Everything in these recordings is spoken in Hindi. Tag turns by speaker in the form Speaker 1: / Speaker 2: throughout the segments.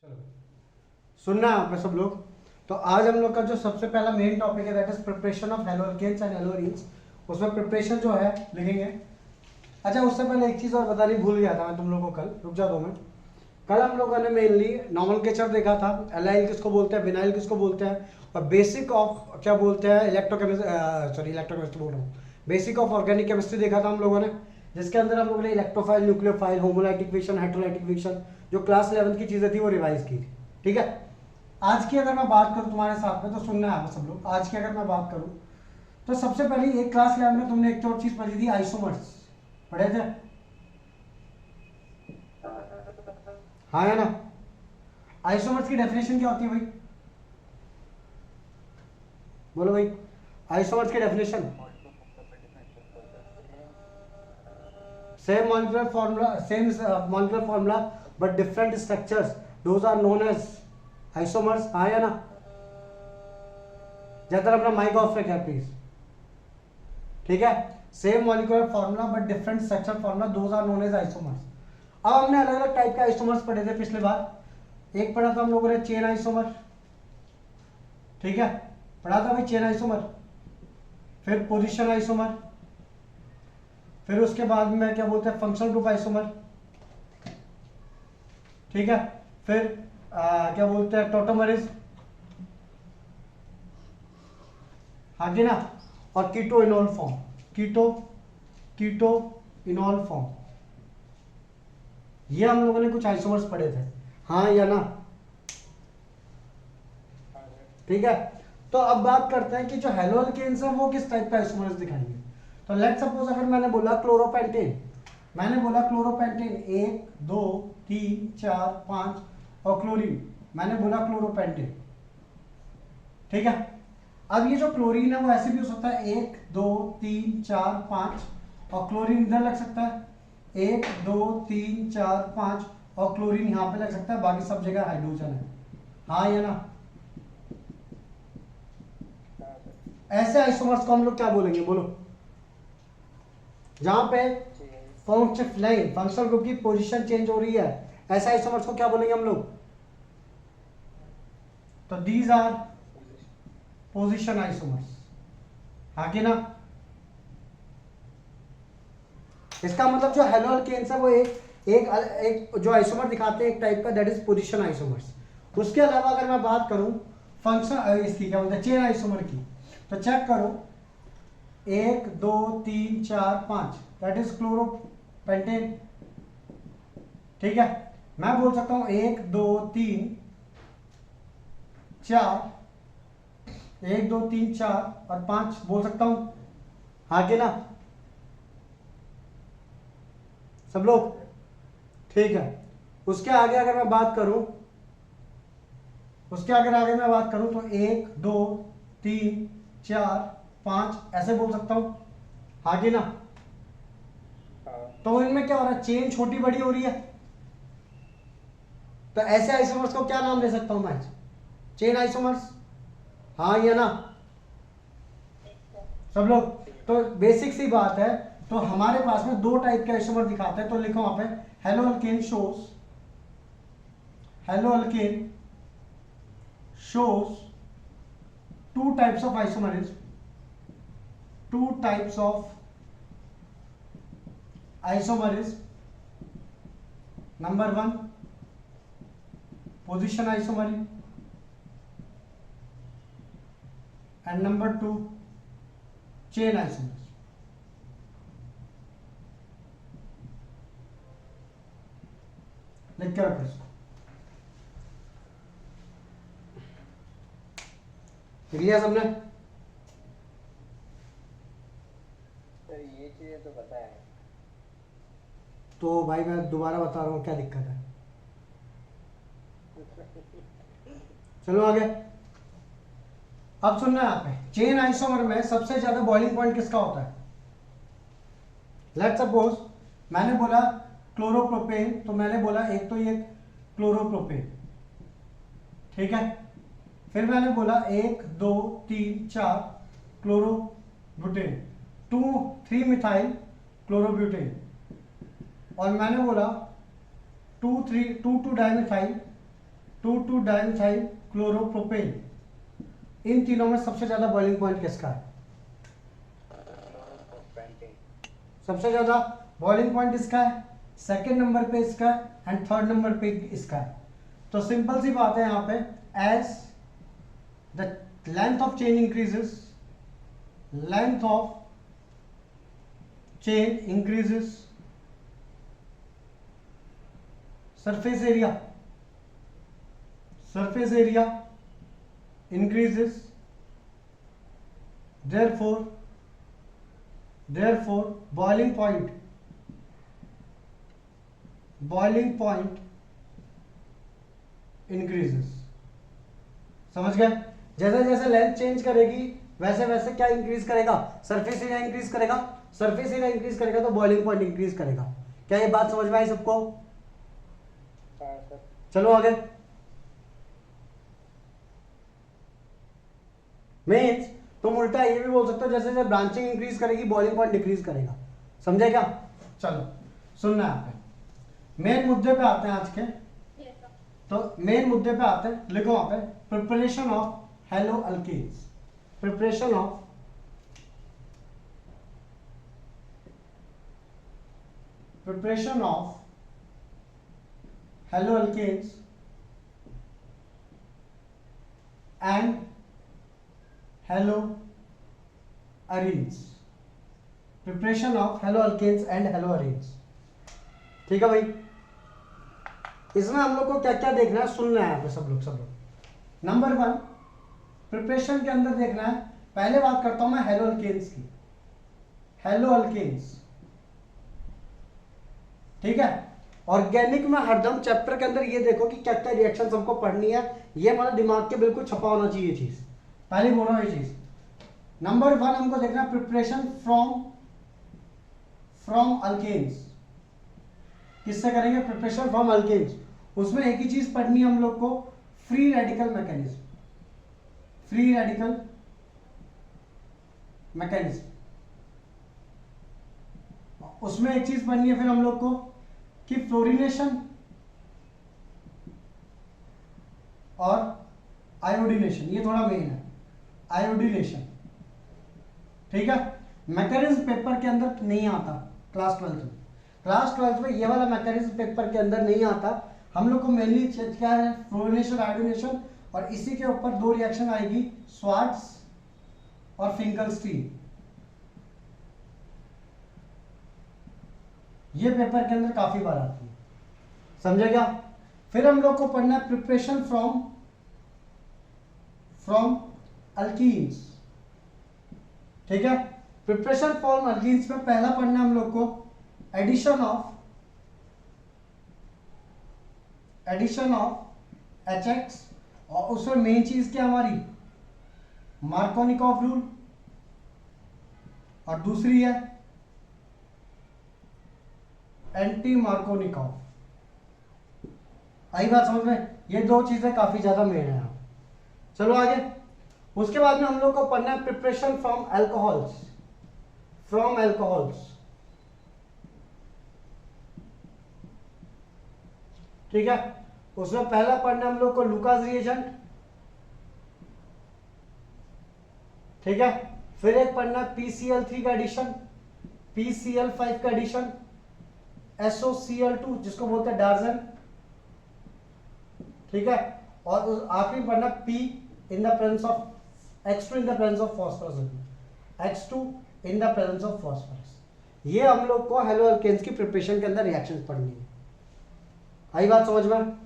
Speaker 1: चलो सुनना है आप में सब लोग। तो आज हम लोग का जो सबसे पहला मेन टॉपिक है that is preparation of haloalkanes and haloarenes. उसमें प्रिपरेशन जो है लिखेंगे। अच्छा उससे पहले एक चीज़ और बतानी भूल गया था मैं तुम लोगों को कल, रुक जा 2 मिनट। कल हम लोगों ने मेनली नॉमेनक्लेचर देखा था, एलाइल किसको बोलते हैं, विनाइल किसको बोलते हैं, और बेसिक ऑफ क्या बोलते हैं इलेक्ट्रोकेमिस्ट्री बोल रहा हूँ, बेसिक ऑफ ऑर्गेनिक केमिस्ट्री देखा था हम लोगों ने, जिसके अंदर हम लोगों ने electrophile, nucleophile, homolytic fission, heterolytic fission, जो क्लास 11 की चीज़ें थी वो रिवाइज की थी। ठीक है, आज की अगर मैं बात करूँ तुम्हारे साथ में तो सुनना है आप सब लोग। आज की अगर मैं बात करूँ तो सबसे पहले एक क्लास 11 में तुमने एक और चीज़ पढ़ी थी, आइसोमर्स पढ़े थे, हाँ है ना। आइसोमर्स की डेफिनेशन क्या होती है भाई, बोलो भाई। आइसोमर्स की definition same molecular formula, same molecular formula but different structures, those are known as isomers, हाँ या ना। ज्यादातर अपना माइक ऑफ रखा है प्लीज, ठीक है। Same molecular formula but different structure formula, those are known as isomers. अब हमने अलग अलग टाइप के आइसोमर्स पढ़े थे पिछले बार। एक पढ़ा था हम लोगों ने चेन आइसोमर, ठीक है, पढ़ा था भाई चेन आइसोमर। फिर पोजीशन आइसोमर, फिर उसके बाद में क्या बोलते हैं फंक्शनल ग्रुप आइसोमर, ठीक है। फिर क्या बोलते हैं टोटोमरिज, हाँ जी ना। और कीटो इनॉल फॉर्म, कीटो इनॉल फॉर्म, ये हम लोगों ने कुछ आइसोमर्स पढ़े थे, हाँ या ना, ठीक है। तो अब बात करते हैं कि जो हैलोअल्केन्स है वो किस टाइप का आइसोमर्स दिखाएंगे। तो लेट सपोज अगर मैंने बोला क्लोरोपेंटेन, मैंने बोला क्लोरोपेंटेन 1 2 3 4 5, और क्लोरीन मैंने बोला क्लोरोपेंटेन, ठीक है। अब ये जो क्लोरीन है वो ऐसे भी हो सकता है 1 2 3 4 5, और क्लोरीन इधर लग सकता है 1 2 3 4 5, और क्लोरीन यहाँ पे लग सकता है, बाकी सब जगह हाइड्रोजन है, हाँ या ना। ऐसे आइसोमर्स को हम लोग क्या बोलेंगे बोलो, जहां पे फंक्शनल ग्रुप की पोजीशन चेंज हो रही है, ऐसे आइसोमर्स को क्या बोलेंगे हम लोग। तो दीज आर पोजीशन आइसोमर्स, हाँ कि ना। इसका मतलब जो हैलोअल्केन्स है वो एक जो आइसोमर दिखाते हैं एक टाइप का, दैट इज पोजीशन आइसोमर्स। उसके अलावा अगर मैं बात करूं फंक्शन इसकी क्या बोलते हैं चेन आइसोमर की, तो चेक करो 1 2 3 4 5, दैट इज क्लोरोपेंटेन, ठीक है। मैं बोल सकता हूं 1 2 3 4, 1 2 3 4 और 5 बोल सकता हूं, हाँ कि ना सब लोग, ठीक है। उसके आगे अगर मैं बात करूं, उसके अगर आगे मैं बात करूं तो 1 2 3 4 5 ऐसे बोल सकता हूं, हाँ कि ना। तो इनमें क्या हो रहा है, चेन छोटी बड़ी हो रही है, तो ऐसे आइसोमर्स को क्या नाम दे सकता हूं मैं, चेन आइसोमर्स, हाँ या ना सब लोग। तो बेसिक सी बात है, तो हमारे पास में 2 टाइप के आइसोमर दिखाते हैं, तो लिखो वहां पे haloalkane shows 2 types of isomerism, 2 types of isomerism. Number 1 position isomerism, and number 2 chain isomers. लिख के रखो इसको, लिख लिया सबने।
Speaker 2: सर ये चीजें तो पता है।
Speaker 1: तो भाई मैं दोबारा बता रहा हूँ क्या दिक्कत है, चलो आगे। अब सुनना है यहाँ पे, चेन आइसोमर में सबसे ज्यादा बॉइलिंग पॉइंट किसका होता है। लेट सपोज मैंने बोला क्लोरोप्रोपेन, तो मैंने बोला एक तो ये क्लोरोप्रोपेन, ठीक है। फिर मैंने बोला 1 2 3 4 क्लोरोब्यूटेन, 2 3 मिथाइल क्लोरोब्यूटेन, और मैंने बोला 2 2 डाइमिथाइल 2,2 डाइमिथाइल क्लोरोप्रोपेन। इन तीनों में सबसे ज्यादा बॉइलिंग पॉइंट किसका है? सबसे ज्यादा बॉइलिंग पॉइंट इसका है, सेकेंड नंबर पे इसका है एंड थर्ड नंबर पे इसका है। तो सिंपल सी बात है यहाँ पे, as the length of chain increases, length of chain increases, surface area increases, therefore boiling point increases। समझ गए? जैसे जैसे लेंथ चेंज करेगी वैसे वैसे क्या इंक्रीज करेगा? सरफेस एरिया इंक्रीज करेगा, सरफेस एरिया इंक्रीज करेगा तो बॉइलिंग पॉइंट इंक्रीज करेगा। क्या ये बात समझ में आई सबको? चलो आगे। मीन्स तुम उल्टा ये भी बोल सकते हो, जैसे जैसे ब्रांचिंग इंक्रीज करेगी बॉइलिंग पॉइंट डिक्रीज करेगा। समझे क्या? चलो सुनना है आपने। मेन मुद्दे पे आते हैं आज के। तो मेन मुद्दे पे आते हैं, लिखो वहां पे, preparation of haloalkanes. Preparation of haloalkanes and haloarenes. Preparation of haloalkanes and haloarenes. ठीक है भाई? इसमें हम लोग को क्या क्या देखना है, सुनना है सब लोग। नंबर 1 प्रिपरेशन के अंदर देखना है। पहले बात करता हूं मैं हेलो अल्केन्स की। हेलो अल्केन्स, ठीक है? ऑर्गेनिक में हरदम चैप्टर के अंदर ये देखो कि क्या क्या रिएक्शन हमको पढ़नी है, ये हमारे दिमाग के बिल्कुल छपा होना चाहिए चीज। पहले बोलो ये चीज। नंबर 1 हमको देखना है प्रिपरेशन फ्रॉम अल्केन्स। किससे करेंगे? Preparation from alkanes. उसमें एक ही चीज पढ़नी है हम लोग को, free radical mechanism. Free radical mechanism, उसमें एक चीज पढ़नी है फिर हम लोग को कि फ्लोरीनेशन और आयोडीनेशन। ये थोड़ा मेन है, आयोडीनेशन। ठीक है? मैकेनिज्म पेपर के अंदर नहीं आता क्लास 12 में। क्लास 12 में ये वाला मैकेनिज्म पेपर के अंदर नहीं आता। हम लोग को मेनली क्या है? फ्लोरीनेशन, आयोडीनेशन, और इसी के ऊपर 2 रिएक्शन आएगी, स्वार्ट्स और फिंकलस्टीन। ये पेपर के अंदर काफी बार आती है। समझे क्या? फिर हम लोग को पढ़ना है प्रिपरेशन फ्रॉम अल्कीन्स। ठीक है? प्रिपरेशन फ्रॉम अल्कीन्स में पहला पढ़ना है हम लोग को एडिशन ऑफ HX, और उसमें मेन चीज क्या हमारी? मार्कोनिकॉफ रूल, और दूसरी है एंटी मार्कोनिकॉफ। आई बात समझ में? ये 2 चीजें काफी ज्यादा मेन है। चलो आगे। उसके बाद में हम लोग को पढ़ना है प्रिपरेशन फ्रॉम एल्कोहल्स। ठीक है? उसमें पहला पढ़ना हम लोग को लुकास रिएजेंट। ठीक है? फिर एक पढ़ना PCl3 का एडिशन, PCl5 का एडिशन, SOCl2 जिसको बोलते हैं डार्जन। ठीक है? और आखिरी पढ़ना P in the presence of X2 in the presence of phosphorus, X2 in the presence of phosphorus. ये हम लोग को हेलो अल्केन्स की प्रिपरेशन के अंदर रिएक्शंस पढ़नी है। आई बात समझ में?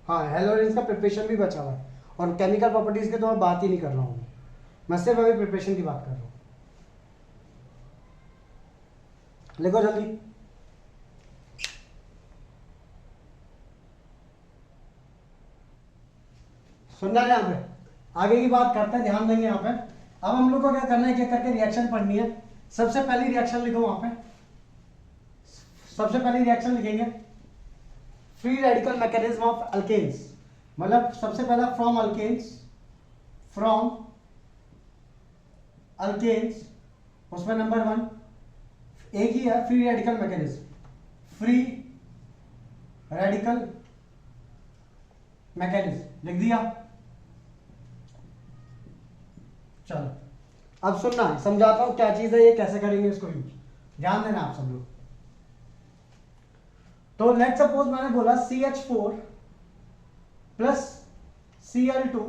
Speaker 1: हाँ, हेलो अरीन्स का प्रिपरेशन भी बचा हुआ है, और केमिकल प्रॉपर्टीज की तो मैं बात ही नहीं कर रहा हूँ, मैं सिर्फ अभी प्रिपरेशन की बात कर रहा हूँ। लिखो जल्दी। सुनना है? यहाँ पे आगे की बात करते हैं, ध्यान देंगे यहाँ पे। अब हम लोग को क्या करना है, क्या करके रिएक्शन पढ़नी है। सबसे पहली रिएक्शन लिखो वहां पे। सबसे पहली रिएक्शन लिखेंगे free radical mechanism of alkanes, मतलब सबसे पहला फ्रॉम अल्केन्स। उसमें नंबर 1 एक ही है, free radical mechanism. Free radical mechanism लिख दिया। चलो अब सुनना, समझाता हूं क्या चीज है ये, कैसे करेंगे इसको यूज, ध्यान देना आप सब लोग। तो लेट सपोज मैंने बोला CH4 plus Cl2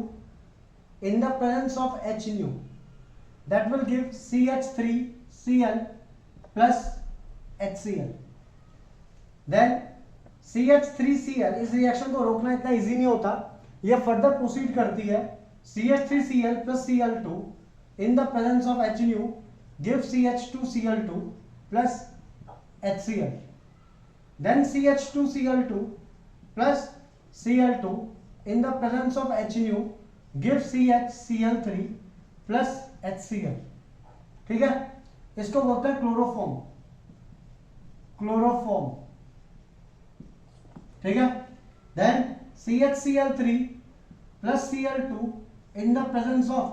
Speaker 1: in the presence of HNu, that will give CH3Cl plus HCl. Then CH3Cl, इस रिएक्शन को रोकना इतना इजी नहीं होता, ये फर्दर प्रोसीड करती है। CH3Cl plus Cl2 in the presence of HNu gives CH2Cl2 plus HCl. Then CH2Cl2 plus Cl2 in the presence of HNu gives CHCl3 plus HCl। ठीक है, इसको बोलते हैं क्लोरोफॉर्म, क्लोरोफॉर्म। ठीक है, then CHCl3 plus Cl2 in the presence of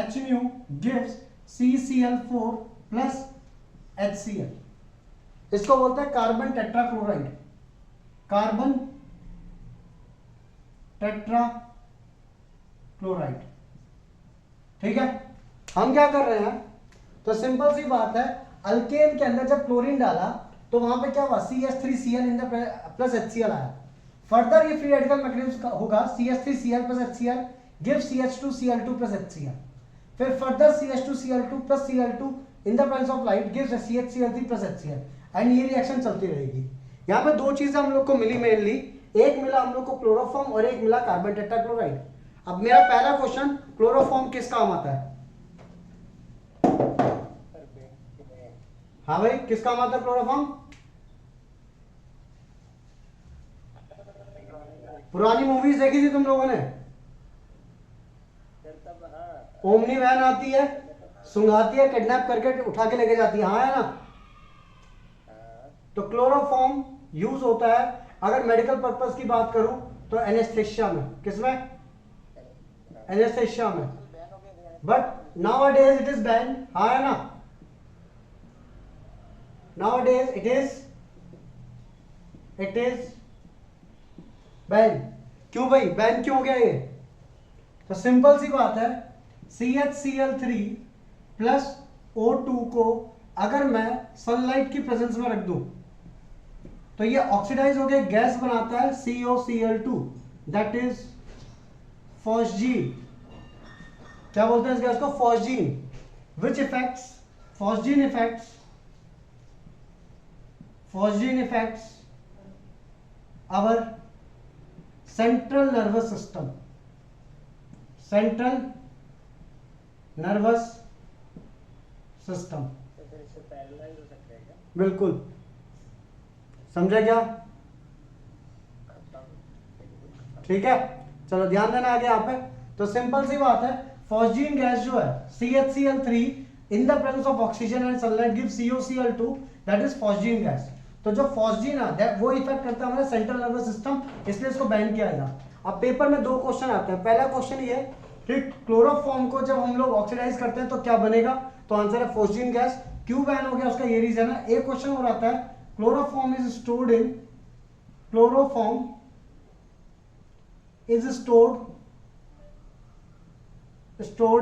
Speaker 1: HNu gives CCl4 plus HCl। इसको बोलते हैं कार्बन टेट्राक्लोराइड, कार्बन टेट्राक्लोराइड। ठीक है, हम क्या कर रहे हैं, तो सिंपल सी बात है, अल्केन के अंदर जब क्लोरीन डाला तो वहां पे क्या हुआ, CH3Cl in the plus HCl आया। फर्दर ये फ्री रेडिकल मैकेनिज्म होगा, CH3Cl plus HCl gives CH2Cl2 plus HCl। फिर further CH2Cl2 plus Cl2 in the presence of light gives CHCl3 plus HCl, and ये रिएक्शन चलती रहेगी। यहाँ पे दो चीजें हम लोग को मिली मेनली, एक मिला हम लोग को क्लोरोफॉर्म और एक मिला कार्बन टेट्राक्लोराइड। अब मेरा पहला क्वेश्चन, क्लोरोफॉर्म किस काम आता है? हाँ भाई, किस काम आता है क्लोरोफॉर्म? पुरानी मूवीज देखी थी तुम लोगों ने? ओमनी वैन आती है, सुंघाती है, किडनैप करके उठा के लेके जाती है, हाँ है ना? तो क्लोरोफॉर्म यूज होता है, अगर मेडिकल पर्पस की बात करूं तो एनेस्थेशिया में। किसमें? एनेस्थेशिया में। But nowadays it is ban, हाँ है ना? Nowadays it is ban. क्यों भाई बैन क्यों हो गया ये? तो सिंपल सी बात है, CHCl3 प्लस O2 को अगर मैं सनलाइट की प्रेजेंस में रख दूं तो ये ऑक्सीडाइज होकर गैस बनाता है COCl2, दैट इज फॉस्जीन। क्या बोलते हैं इस गैस को? Phosgene. Which effects, phosgene effects our central nervous system, central nervous system. बिल्कुल, समझे क्या? ठीक है, चलो ध्यान देना आगे यहाँ पे। तो सिंपल सी बात है, फॉस्जीन गैस जो है CHCl3 in the presence of oxygen and sunlight give COCl2, that is phosgene gas. तो जो फॉस्जीन है वो इफेक्ट करता है हमारा सेंट्रल नर्वस सिस्टम, इसलिए इसको बैन किया गया। अब पेपर में दो क्वेश्चन आते हैं। पहला क्वेश्चन ये कि क्लोरोफॉर्म को जब हम लोग ऑक्सीडाइज करते हैं तो क्या बनेगा? तो आंसर है फॉस्जीन गैस। क्यों बैन हो गया उसका ये रीजन है। एक क्वेश्चन और आता है, chloroform is stored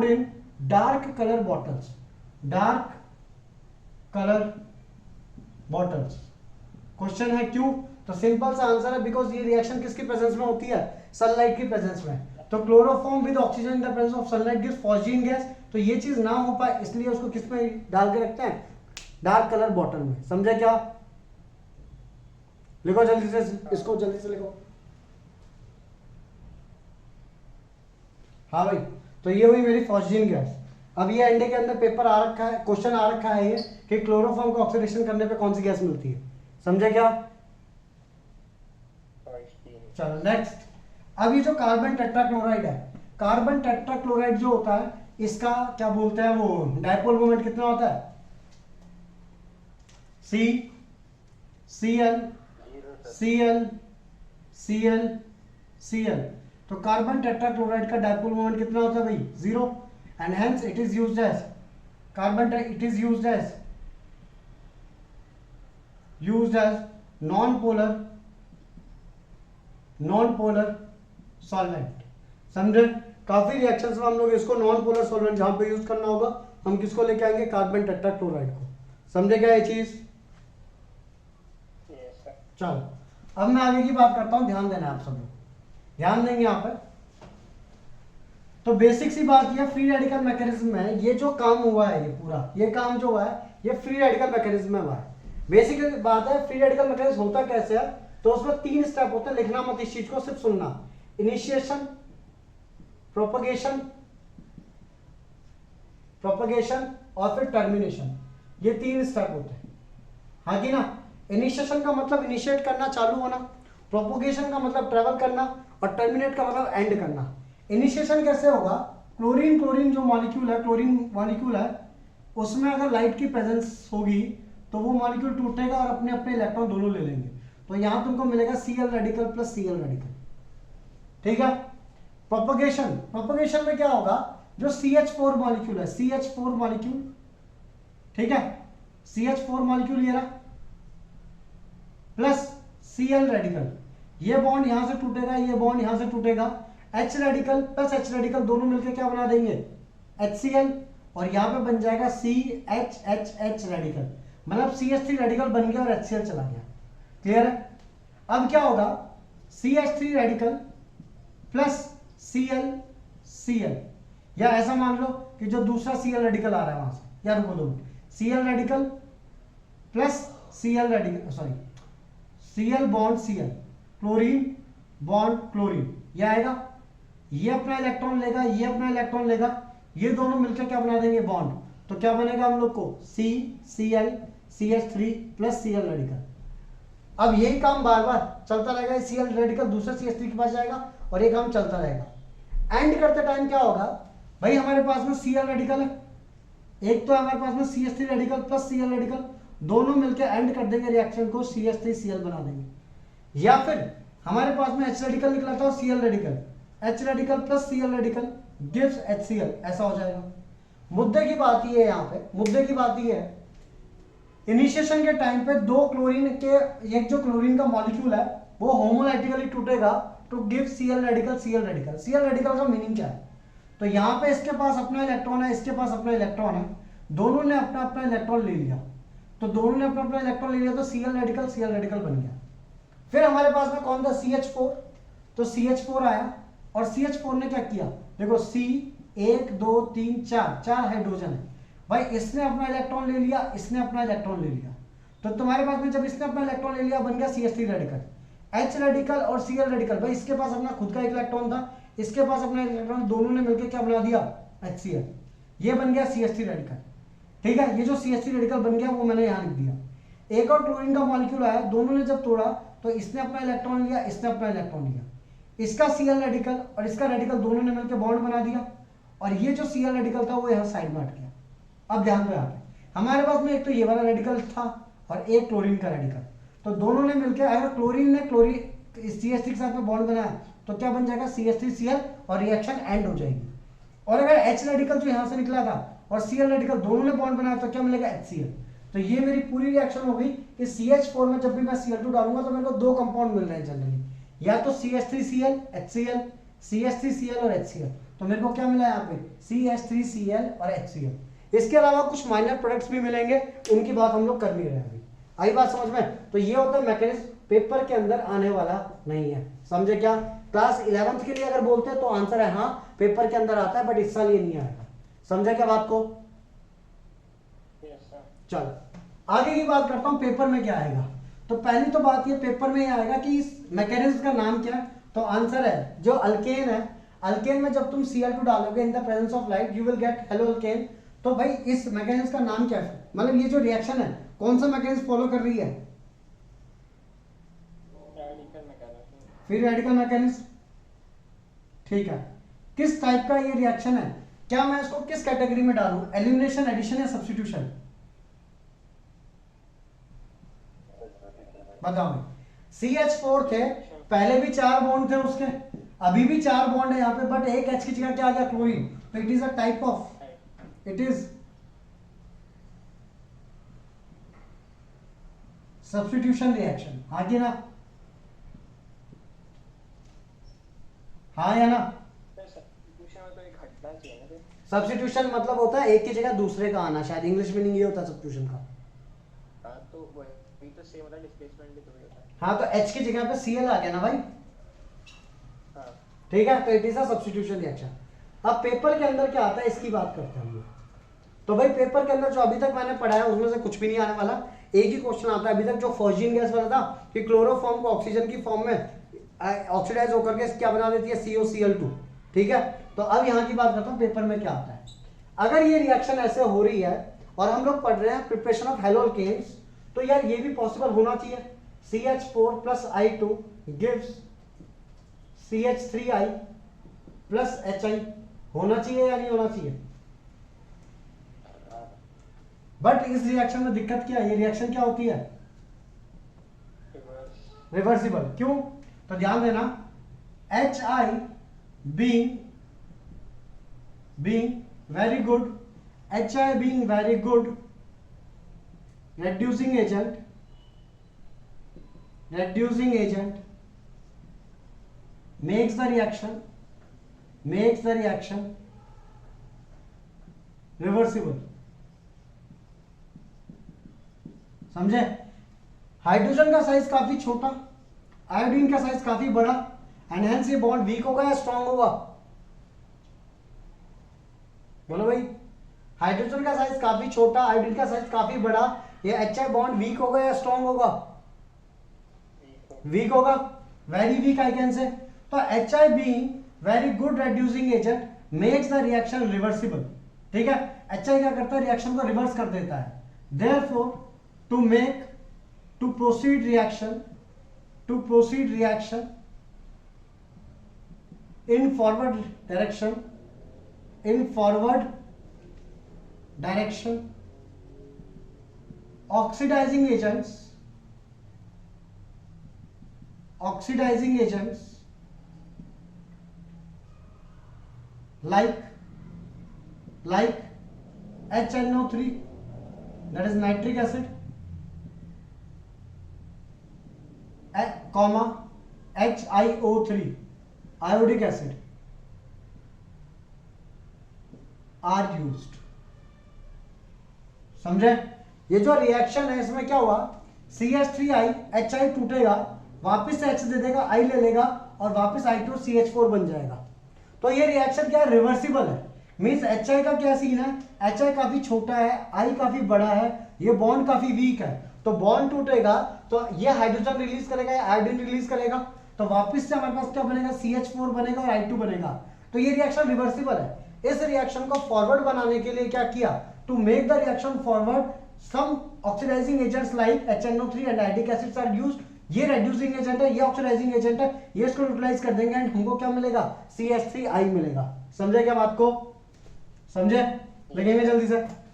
Speaker 1: in dark color bottles। Question है क्यों? तो सिंपल सा आंसर है, बिकॉज ये रिएक्शन किसकी प्रेजेंस में होती है? सनलाइट की प्रेजेंस में। तो chloroform with oxygen in the presence of sunlight gives phosgene gas. तो ये चीज ना हो पाए इसलिए उसको किस में डाल के रखते हैं? डार्क कलर बॉटल में। समझे क्या? लिखो जल्दी से, इसको जल्दी से लिखो। हाँ भाई, तो ये हुई मेरी फॉस्जीन गैस। अब ये अंडे के अंदर पेपर आ रखा है, क्वेश्चन आ रखा है ये कि क्लोरोफॉर्म को ऑक्सीडेशन करने पे कौन सी गैस मिलती है। समझे क्या? चलो नेक्स्ट। अब ये जो कार्बन टेट्राक्लोराइड है, कार्बन टेट्राक्लोराइड जो होता है इसका क्या बोलते हैं, वो डायपोल मोमेंट कितना होता है? Cl। तो कार्बन टेट्राक्लोराइड का डायपोल मोमेंट कितना होता है भाई? 0। And hence it is used as non polar solvent. समझे? काफी रिएक्शंस में हम लोग इसको नॉन पोलर सॉल्वेंट जहां पे यूज करना होगा हम किसको लेके आएंगे, कार्बन टेट्राक्लोराइड को। समझे क्या ये चीज?
Speaker 2: Yes sir.
Speaker 1: चलो अब मैं आगे की बात करता हूं, ध्यान देना आप सब लोग, ध्यान देंगे यहाँ पे। तो बेसिक सी बात ये फ्री रेडिकल मैकेनिज्म है, ये जो काम हुआ है, ये पूरा ये काम जो हुआ है ये फ्री रेडिकल मैकेनिज्म में हुआ है। बेसिक बात है फ्री रेडिकल मैकेनिज्म होता कैसे है, तो उसमें 3 स्टेप होते हैं, लिखना मत इस चीज को, सिर्फ सुनना। इनिशिएशन, प्रोपगेशन और फिर टर्मिनेशन, ये 3 स्टेप होते हैं, हाँ कि ना। इनिशिएशन का मतलब इनिशिएट करना, चालू होना। प्रोपगेशन का मतलब ट्रेवल करना, और टर्मिनेट का मतलब एंड करना। इनिशिएशन कैसे होगा, क्लोरीन जो मॉलिक्यूल है, क्लोरीन मॉलिक्यूल है, उसमें अगर लाइट की प्रेजेंस होगी तो वो मॉलिक्यूल टूटेगा और अपने अपने इलेक्ट्रॉन दोनों ले लेंगे। तो यहां तुमको मिलेगा Cl radical plus Cl radical, ठीक है। प्रोपगेशन में क्या होगा, जो CH4 मॉलिक्यूल है, CH4 मॉलिक्यूल, ठीक है, CH4 मॉलिक्यूल ये रहा, प्लस Cl रेडिकल, ये बॉन्ड यहां से टूटेगा, ये बॉन्ड यहां से टूटेगा, H radical plus H radical दोनों मिलकर क्या बना देंगे, HCl, और यहां पे बन जाएगा CHHH रेडिकल, मतलब CH3 रेडिकल बन गया और HCl चला गया। क्लियर है? अब क्या होगा, CH3 रेडिकल प्लस Cl, या ऐसा मान लो कि जो दूसरा Cl रेडिकल आ रहा है वहां से, या रुको 2 minute, Cl radical plus Cl radical, sorry Cl bond Cl, chlorine bond chlorine, ये आएगा, ये अपना इलेक्ट्रॉन लेगा, ये अपना इलेक्ट्रॉन लेगा, ये दोनों मिलकर क्या बना देंगे, बॉन्ड। तो क्या बनेगा हम लोग को, CCl CH3 plus Cl radical. अब यही काम बार बार चलता रहेगा, Cl रेडिकल दूसरे CH3 के पास जाएगा और ये काम चलता रहेगा। एंड करते टाइम क्या होगा भाई, हमारे पास में Cl रेडिकल है, एक तो हमारे पास में CH3 radical plus Cl radical, दोनों मिलकर एंड कर देंगे रिएक्शन को, CH3Cl बना देंगे। या फिर हमारे पास में H रेडिकल निकला था और Cl radical, H radical plus Cl radical gives HCl, ऐसा हो जाएगा। मुद्दे की बात ये है, यहाँ पे मुद्दे की बात ये है, इनिशिएशन के टाइम पे दो क्लोरीन के, एक जो क्लोरीन का मॉलिक्यूल है वो होमोलाइटिकली टूटेगा to give Cl radical Cl radical. Cl radical का मीनिंग क्या है, तो यहाँ पे इसके पास अपना इलेक्ट्रॉन है, इसके पास अपना इलेक्ट्रॉन है, दोनों ने अपना अपना इलेक्ट्रॉन ले लिया, तो दोनों ने अपना अपना इलेक्ट्रॉन ले लिया तो Cl रेडिकल बन गया। फिर हमारे पास में कौन था, CH4, तो CH4 आया और CH4 ने क्या किया, देखो C 1 2 3 4 हाइड्रोजन है भाई, इसने अपना इलेक्ट्रॉन ले लिया, इसने अपना इलेक्ट्रॉन ले लिया, तो तुम्हारे पास में जब इसने अपना इलेक्ट्रॉन ले लिया बन गया CH3 रेडिकल। H रेडिकल और Cl रेडिकल, भाई इसके पास अपना खुद का एक इलेक्ट्रॉन था, इसके पास अपना इलेक्ट्रॉन, दोनों ने मिलकर क्या बना दिया, HCl, ये बन गया CH3 रेडिकल। ठीक है, ये जो CH3 रेडिकल बन गया वो मैंने यहाँ लिख दिया। एक और क्लोरीन का मॉलिक्यूल आया, दोनों ने जब तोड़ा तो इसने अपना इलेक्ट्रॉन लिया, इसने अपना इलेक्ट्रॉन लिया, इसका Cl रेडिकल और इसका रेडिकल दोनों ने मिलकर बॉन्ड बना दिया, और ये जो Cl रेडिकल था वो यहाँ साइड में हट गया। अब ध्यान दो, यहाँ पे हमारे पास में एक तो ये वाला रेडिकल था और एक क्लोरीन का रेडिकल, तो दोनों ने मिलकर, अगर क्लोरीन ने CH3 के साथ में बॉन्ड बनाया तो क्या बन जाएगा, CH3Cl, और रिएक्शन एंड हो जाएगी। और अगर H रेडिकल जो यहाँ से निकला था और Cl रेडिकल दोनों ने बॉन्ड बनाया तो क्या मिलेगा, HCl। तो ये मेरी पूरी रिएक्शन हो गई कि CH4 में जब भी मैं Cl2 डालूंगा तो मेरे को दो कंपाउंड मिल रहे हैं जनरली, या तो CH3Cl HCl, CH3Cl और HCl। तो मेरे को क्या मिला यहाँ पे, CH3Cl और HCl। इसके अलावा कुछ माइनर प्रोडक्ट्स भी मिलेंगे, उनकी बात हम लोग कर नहीं रहे हैं अभी। आई बात समझ में? तो ये होता है मैकेनिज्म, पेपर के अंदर आने वाला नहीं है, समझे क्या? क्लास 11th के लिए अगर बोलते हैं तो आंसर है हाँ, पेपर के अंदर आता है, बट इस साल ये नहीं आएगा। समझे क्या बात को? चलो आगे की बात करता हूं, पेपर में क्या आएगा। तो पहली तो बात ये पेपर में आएगा कि इस मैकेनिज्म का नाम क्या है, तो आंसर है जो अल्केन है, अल्केन में जब तुम Cl2 डालोगे इन the presence of light you will gate hello alkane. तो भाई इस मैकेनिज्म का नाम क्या है, मतलब ये जो रिएक्शन है कौन सा मैकेनिज्म फॉलो कर रही है, फ्री रेडिकल मैकेनिज्म। ठीक है, किस टाइप का ये रिएक्शन है, क्या मैं इसको किस कैटेगरी में डालूं, एलिमिनेशन, एडिशन या सब्स्टिट्यूशन, बताओ। CH4 थे, पहले भी 4 बॉन्ड थे उसके, अभी भी 4 बॉन्ड है यहाँ पे, बट एक H की जगह क्या आ गया, क्लोरीन। तो it is a type of, it is substitution reaction, हाँ कि ना, हाँ या ना।
Speaker 2: सब्स्टिट्यूशन में तो एक हटना चाहिए ना फिर।
Speaker 1: सब्स्टिट्यूशन मतलब होता है एक की जगह दूसरे का आना, शायद इंग्लिश मीनिंग ये होता है सब्स्टिट्यूशन का।
Speaker 2: हाँ तो वही तो सेम होता है, डिस्प्लेसमेंट भी तो वही होता है।
Speaker 1: हाँ तो H की जगह पे Cl आ गया ना भाई,
Speaker 2: हाँ
Speaker 1: ठीक है, तो it is a substitution reaction. अब पेपर के अंदर क्या आता है इसकी बात करते हैं हम लोग। तो भाई पेपर के अंदर जो अभी तक मैंने पढ़ा है उसमें से कुछ भी नहीं आने वाला, एक ही क्वेश्चन आता है अभी तक जो फॉर्जिन गैस वाला था कि क्लोरोफॉर्म को ऑक्सीजन की फॉर्म में ऑक्सीडाइज होकर के क्या बना देती है, COCl2, ठीक है। तो अब यहाँ की बात करता हूँ पेपर में क्या आता है। अगर ये रिएक्शन ऐसे हो रही है और हम लोग पढ़ रहे हैं प्रिपरेशन ऑफ हैलोअल्केन्स, तो यार ये भी पॉसिबल होना चाहिए। CH4 plus I2 gives CH3I plus HI, होना चाहिए या नहीं होना चाहिए। बट इस रिएक्शन में दिक्कत क्या है, ये रिएक्शन क्या होती है, रिवर्सिबल। क्यों, तो ध्यान देना, HI being very good, HI being very good reducing agent makes the reaction reversible। समझे, हाइड्रोजन का साइज काफी छोटा, आयोडीन का साइज काफी बड़ा, एंड हेंस ये बॉन्ड वीक होगा या स्ट्रांग होगा, बोलो भाई। हाइड्रोजन का साइज काफी छोटा, आयोडीन का साइज काफी बड़ा, ये HI बॉन्ड वीक होगा या स्ट्रांग होगा, वीक होगा, very week I can say. तो HI being very good reducing agent makes the reaction reversible, ठीक है। HI क्या करता है, रिएक्शन को रिवर्स कर देता है। Therefore to proceed reaction in forward direction, oxidizing agents like HNO3, that is nitric acid, comma HiO3, iodic acid are used। समझे, ये जो रिएक्शन है इसमें क्या हुआ, CH3I HI टूटेगा, वापस से H दे देगा, I ले लेगा और वापस I2 CH4 बन जाएगा। तो ये रिएक्शन क्या है, रिवर्सिबल है। मींस HI का क्या सीन है, HI काफी छोटा है, I काफी बड़ा है, ये बॉन्ड काफी वीक है, तो बॉन्ड टूटेगा तो ये हाइड्रोजन रिलीज करेगा या आयोडीन रिलीज करेगा, तो वापस से हमारे पास क्या बनेगा, CH4 बनेगा और I2 बनेगा। तो ये रिएक्शन रिवर्सिबल है। इस रिएक्शन को फॉरवर्ड बनाने के लिए क्या किया, to make the reaction forward some oxidizing agents like HNO3 and nitric acids are used. ये रेड्यूसिंग एजेंट है, ये ऑक्सीडाइजिंग एजेंट है, ये इसको यूटिलाइज कर देंगे एंड हमको क्या मिलेगा, CH3I मिलेगा। समझे क्या बात को, समझे, लगेंगे जल्दी से।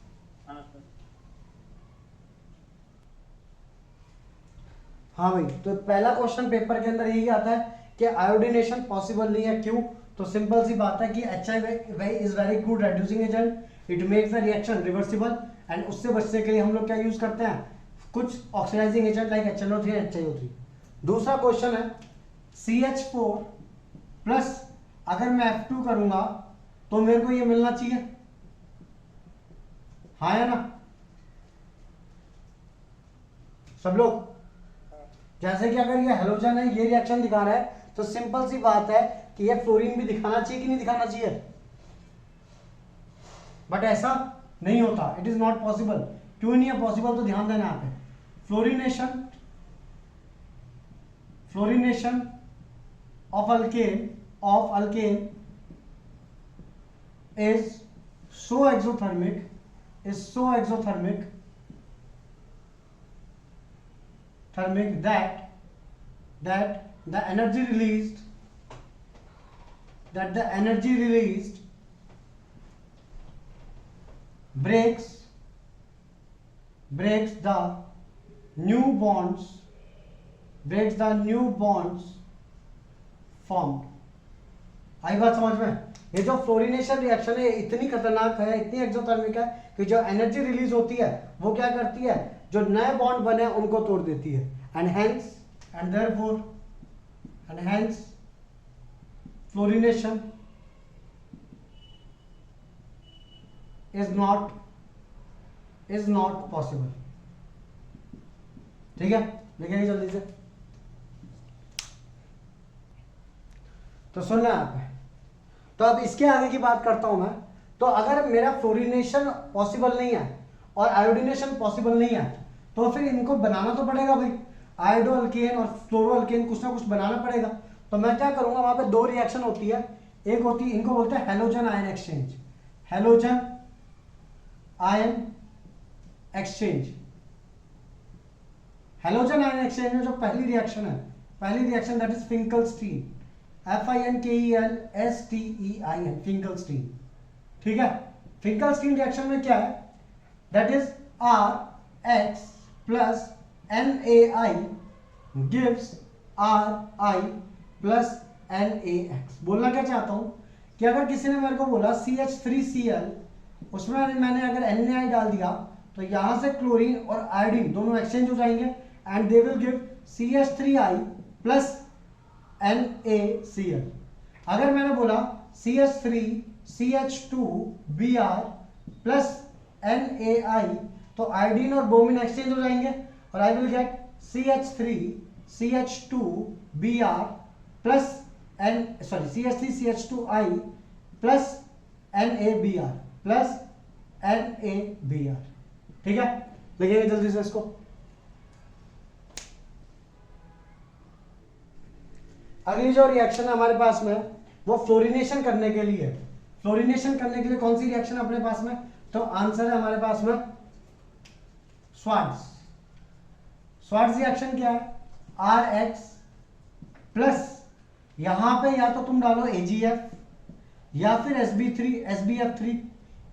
Speaker 1: हाँ भाई, तो पहला क्वेश्चन पेपर के अंदर यही आता है कि आयोडीनेशन पॉसिबल नहीं है। क्यों, तो सिंपल सी बात है कि HI is very good reducing agent, it makes the reaction reversible, and उससे बचने के लिए हम लोग क्या यूज करते हैं, कुछ oxidising agent like HNO3 and HiO3। दूसरा क्वेश्चन है CH4 प्लस अगर मैं F2 करूंगा तो मेरे को ये मिलना चाहिए, हाँ या ना सब लोग। जैसे कि अगर ये हेलोजन है, ये रिएक्शन दिखा रहा है, तो सिंपल सी बात है कि ये फ्लोरीन भी दिखाना चाहिए कि नहीं दिखाना चाहिए, बट ऐसा नहीं होता, इट इज नॉट पॉसिबल। क्यों नहीं है पॉसिबल, तो ध्यान देना यहाँ पे, fluorination of alkane is so exothermic that the energy released breaks the new bonds formed। आई बात समझ में। ये जो फ्लोरीनेशन रिएक्शन है इतनी खतरनाक है, इतनी एक्सोथर्मिक है कि जो एनर्जी रिलीज होती है वो क्या करती है, जो नए बॉन्ड बने उनको तोड़ देती है, and therefore fluorination is not possible. ठीक है, लिखेंगे जल्दी से। तो सुनना आप, तो अब इसके आगे की बात करता हूं मैं। तो अगर मेरा फ्लोरीनेशन पॉसिबल नहीं है और आयोडीनेशन पॉसिबल नहीं है, तो फिर इनको बनाना तो पड़ेगा भाई, आयोडो अल्केन और फ्लोरो अल्केन कुछ ना कुछ बनाना पड़ेगा। तो मैं क्या करूंगा, वहां पे दो रिएक्शन होती है, एक होती है, इनको बोलते हैं halogen ion exchange, halogen ion exchange. Halogen ion exchange में जो पहली रिएक्शन है, पहली reaction that is Finkelstein, FINKELSTEIN, Finkelstein. ठीक है, फिंकलस्टीन रिएक्शन में क्या है, that is RX plus NaI gives RI plus NaX। बोलना क्या चाहता हूं कि अगर किसी ने मेरे को बोला CH3Cl, उसमें मैंने अगर NaI डाल दिया तो यहां से क्लोरीन और आयोडीन दोनों एक्सचेंज हो जाएंगे and they will give CH3I plus NaCl। अगर मैंने बोला CH3CH2Br प्लस NaI तो आयोडीन और ब्रोमीन एक्सचेंज हो जाएंगे और I will get CH3CH2Br plus CH3CH2I plus NaBr plus NaBr। ठीक है, लिखिए जल्दी से इसको। अगली जो रिएक्शन है हमारे पास में वो फ्लोरीनेशन करने के लिए। फ्लोरीनेशन करने के लिए कौन सी रिएक्शन है अपने पास में, तो आंसर है हमारे पास में स्वार्ट्ज रिएक्शन क्या है, RX प्लस यहां पे या तो तुम डालो AgF या फिर SbF3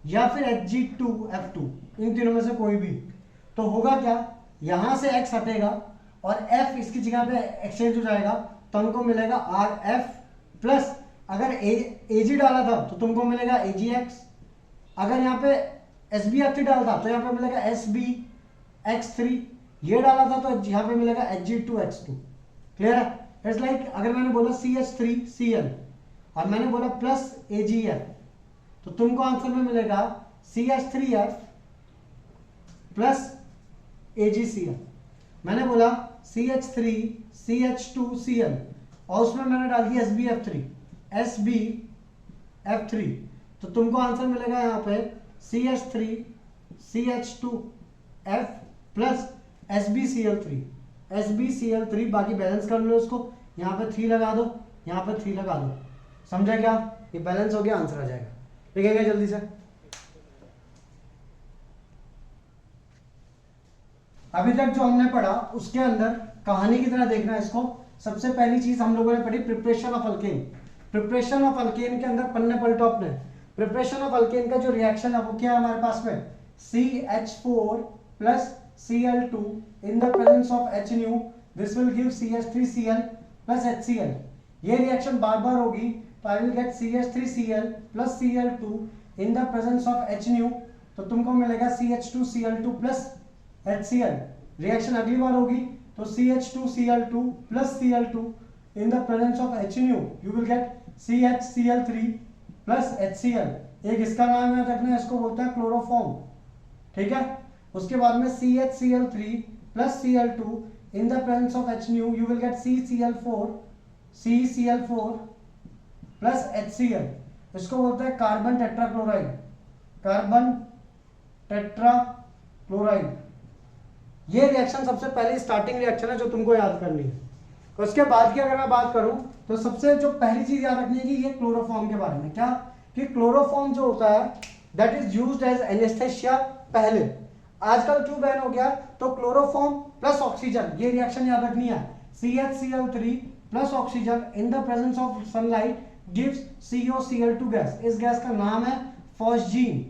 Speaker 1: या फिर Hg2F2, इन तीनों में से कोई भी। तो होगा क्या, यहां से X हटेगा और F इसकी जगह पे एक्सचेंज हो जाएगा, तो हमको मिलेगा RF प्लस अगर Ag डाला था तो तुमको मिलेगा AgX, अगर यहाँ पे SbF3 डाला था तो यहाँ पे मिलेगा SbX3, ये डाला था तो यहाँ पे मिलेगा Hg2X2। क्लियर है? इट्स लाइक अगर मैंने बोला CH3Cl और मैंने बोला प्लस AgF, तो तुमको आंसर में मिलेगा CH3F प्लस AgCl। मैंने बोला CH3CH2Cl और उसमें मैंने डाल दिया SbF3, तो तुमको आंसर मिलेगा यहाँ पे CH3CH2F प्लस SbCl3। बाकी बैलेंस कर लो इसको, यहाँ पे 3 लगा दो, यहाँ पे 3 लगा दो, समझा क्या? ये बैलेंस हो गया, आंसर आ जाएगा। लिखेंगे जल्दी से। अभी तक जो हमने पढ़ा उसके अंदर कहानी की तरह देखना है इसको। सबसे पहली चीज हम लोगों ने पढ़ी preparation of alkane. Preparation of alkane के अंदर पन्ने पलटो अपने। प्रिपरेशन ऑफ अल्केन का जो रिएक्शन है वो क्या है हमारे पास में, CH4 plus Cl2 in the presence of HNu, this will give CH3Cl plus HCl। ये रिएक्शन बार बार होगी तो I will get CH3Cl plus Cl2 in the presence of HNu, तो तुमको मिलेगा CH2Cl2 प्लस HCl। रिएक्शन अगली बार होगी तो CH2Cl2 plus Cl2 in the presence of HNu, you will gate CHCl3 plus HCl। एक इसका नाम याद रखना है, इसको बोलते हैं क्लोरोफॉर्म। ठीक है, उसके बाद में CHCl3 plus Cl2 in the presence of HNu, you will gate CCl4 plus HCl। इसको बोलते हैं कार्बन टेट्राक्लोराइड, कार्बन टेट्राक्लोराइड। ये रिएक्शन सबसे पहली स्टार्टिंग रिएक्शन है जो तुमको याद करनी है। उसके बाद की अगर मैं बात करूं तो सबसे जो पहली चीज याद रखनी है कि ये क्लोरोफॉर्म के बारे में, क्या कि क्लोरोफॉर्म जो होता है that is used as anaesthesia. पहले आजकल क्यों बैन हो गया, तो क्लोरोफॉर्म प्लस ऑक्सीजन, ये रिएक्शन याद रखनी है। CHCl3 plus oxygen in the presence of sunlight gives COCl2 gas. इस गैस का नाम है फॉस्जीन।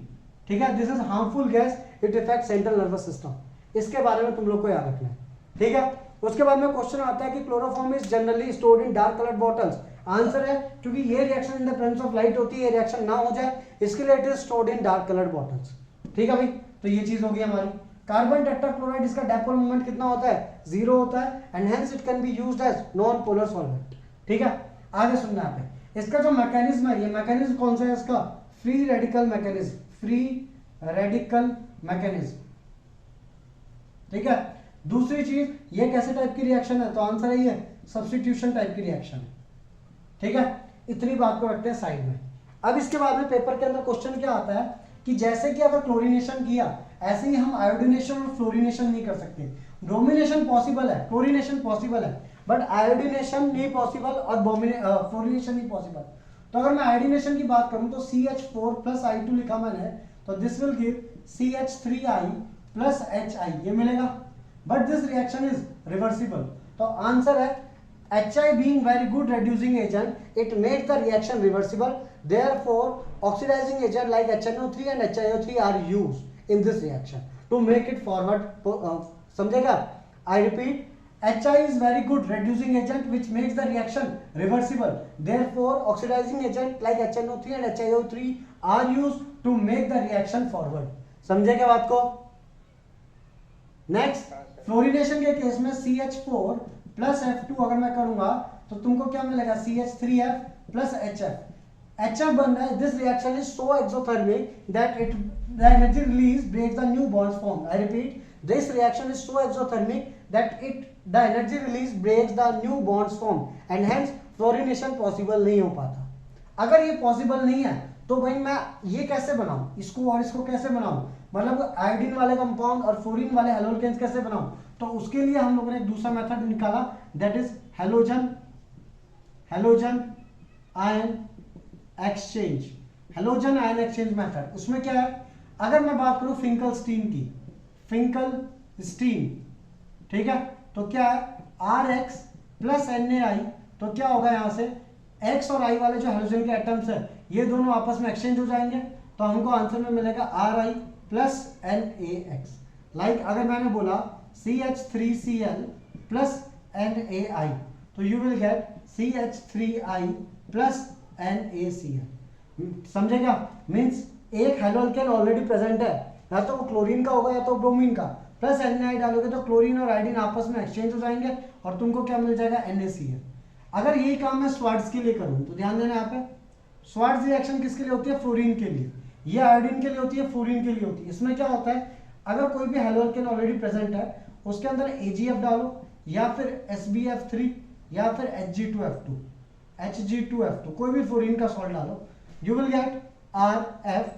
Speaker 1: ठीक है, this is harmful gas, it effect central nervous system. इसके बारे में तुम लोग को याद रखना है। ठीक है, उसके बाद में क्वेश्चन आता है कि chloroform is generally stored in dark coloured bottles. Answer है क्योंकि ये reaction in the presence of light होती है, ये रिएक्शन ना हो जाए इसके लिए it is stored in dark coloured bottles. ठीक है भाई, तो ये चीज होगी हमारी। कार्बन टेट्राक्लोराइड इसका डायपोल मोमेंट कितना होता है, 0 होता है, and hence it can be used as non polar solvent. ठीक है, आगे सुनना यहाँ पे। इसका जो मैकेनिज्म है, ये मैकेनिज्म कौन सा है इसका, free radical mechanism, free radical mechanism. ठीक है, दूसरी चीज, ये कैसे टाइप की रिएक्शन है, तो आंसर है ये सब्स्टिट्यूशन टाइप की रिएक्शन है। ठीक है, इतनी बात को रखते हैं साइड में। अब इसके बाद में पेपर के अंदर क्वेश्चन क्या आता है कि जैसे कि अगर क्लोरीनेशन किया, ऐसे ही हम आयोडीनेशन और फ्लोरीनेशन नहीं कर सकते। ब्रोमिनेशन पॉसिबल है, क्लोरीनेशन पॉसिबल है, बट आयोडीनेशन नहीं पॉसिबल और फ्लोरीनेशन नहीं पॉसिबल। तो अगर मैं आयोडीनेशन की बात करूं तो CH4 प्लस I2 लिखा मैंने, तो this will give CH3I plus HI, ये मिलेगा। But this reaction is reversible, तो आंसर है HI being very good reducing agent, it makes the reaction reversible. Therefore, oxidizing agent like HNO3 and HiO3 are used in this reaction to make it forward. समझेगा? I repeat, HI is very good reducing agent which makes the reaction reversible. Therefore, oxidizing agent like HNO3 and HiO3 are used to make the reaction forward. समझेगा बात को? Next, फ्लोरीनेशन के केस में CH4 प्लस F2 अगर मैं करूंगा तो तुमको क्या मिलेगा, CH3F प्लस HF बन रहा है। This reaction is so exothermic that it the energy release breaks the new bonds form. I repeat, this reaction is so exothermic that the energy release breaks the new bonds form and hence fluorination possible नहीं हो पाता। अगर ये पॉसिबल नहीं है तो भाई मैं ये कैसे बनाऊं, इसको और इसको कैसे बनाऊं, मतलब आयोडीन वाले कंपाउंड और फ्लोरीन वाले हैलोजेन्स कैसे बनाऊं, तो उसके लिए हम लोगों ने एक दूसरा मेथड निकाला, that is halogen ion exchange, halogen ion exchange method. उसमें क्या है, अगर मैं बात करूं फिंकलस्टीन की, फिंकलस्टीन, ठीक है, तो क्या है RX प्लस NaI, तो क्या होगा यहां से X और I वाले जो हैलोजन के एटम्स है ये दोनों आपस में एक्सचेंज हो जाएंगे, तो हमको आंसर में मिलेगा RI प्लस NaX। लाइक अगर मैंने बोला CH3Cl प्लस NaI, तो you will gate CH3I plus NaCl। समझेगा? मीन्स एक हैलोअल्केन ऑलरेडी प्रेजेंट है, या तो वो क्लोरीन का होगा या तो ब्रोमीन का, प्लस NaI डालोगे तो क्लोरीन और आयोडीन आपस में एक्सचेंज हो जाएंगे और तुमको क्या मिल जाएगा, NaCl। अगर यही काम मैं स्वार्ट्ज के लिए करूं तो ध्यान देना, यहाँ पे स्वार्ट्ज रिएक्शन किसके लिए होती है, फ्लोरीन के लिए, ये आयोडीन के लिए होती है, फ्लोरीन के लिए होती है। इसमें क्या होता है, अगर कोई भी हैलोअल्केन ऑलरेडी प्रेजेंट है उसके अंदर AgF डालो या फिर SbF3 या फिर Hg2F2 कोई भी फ्लोरीन का सॉल्ट डालो, you will gate RF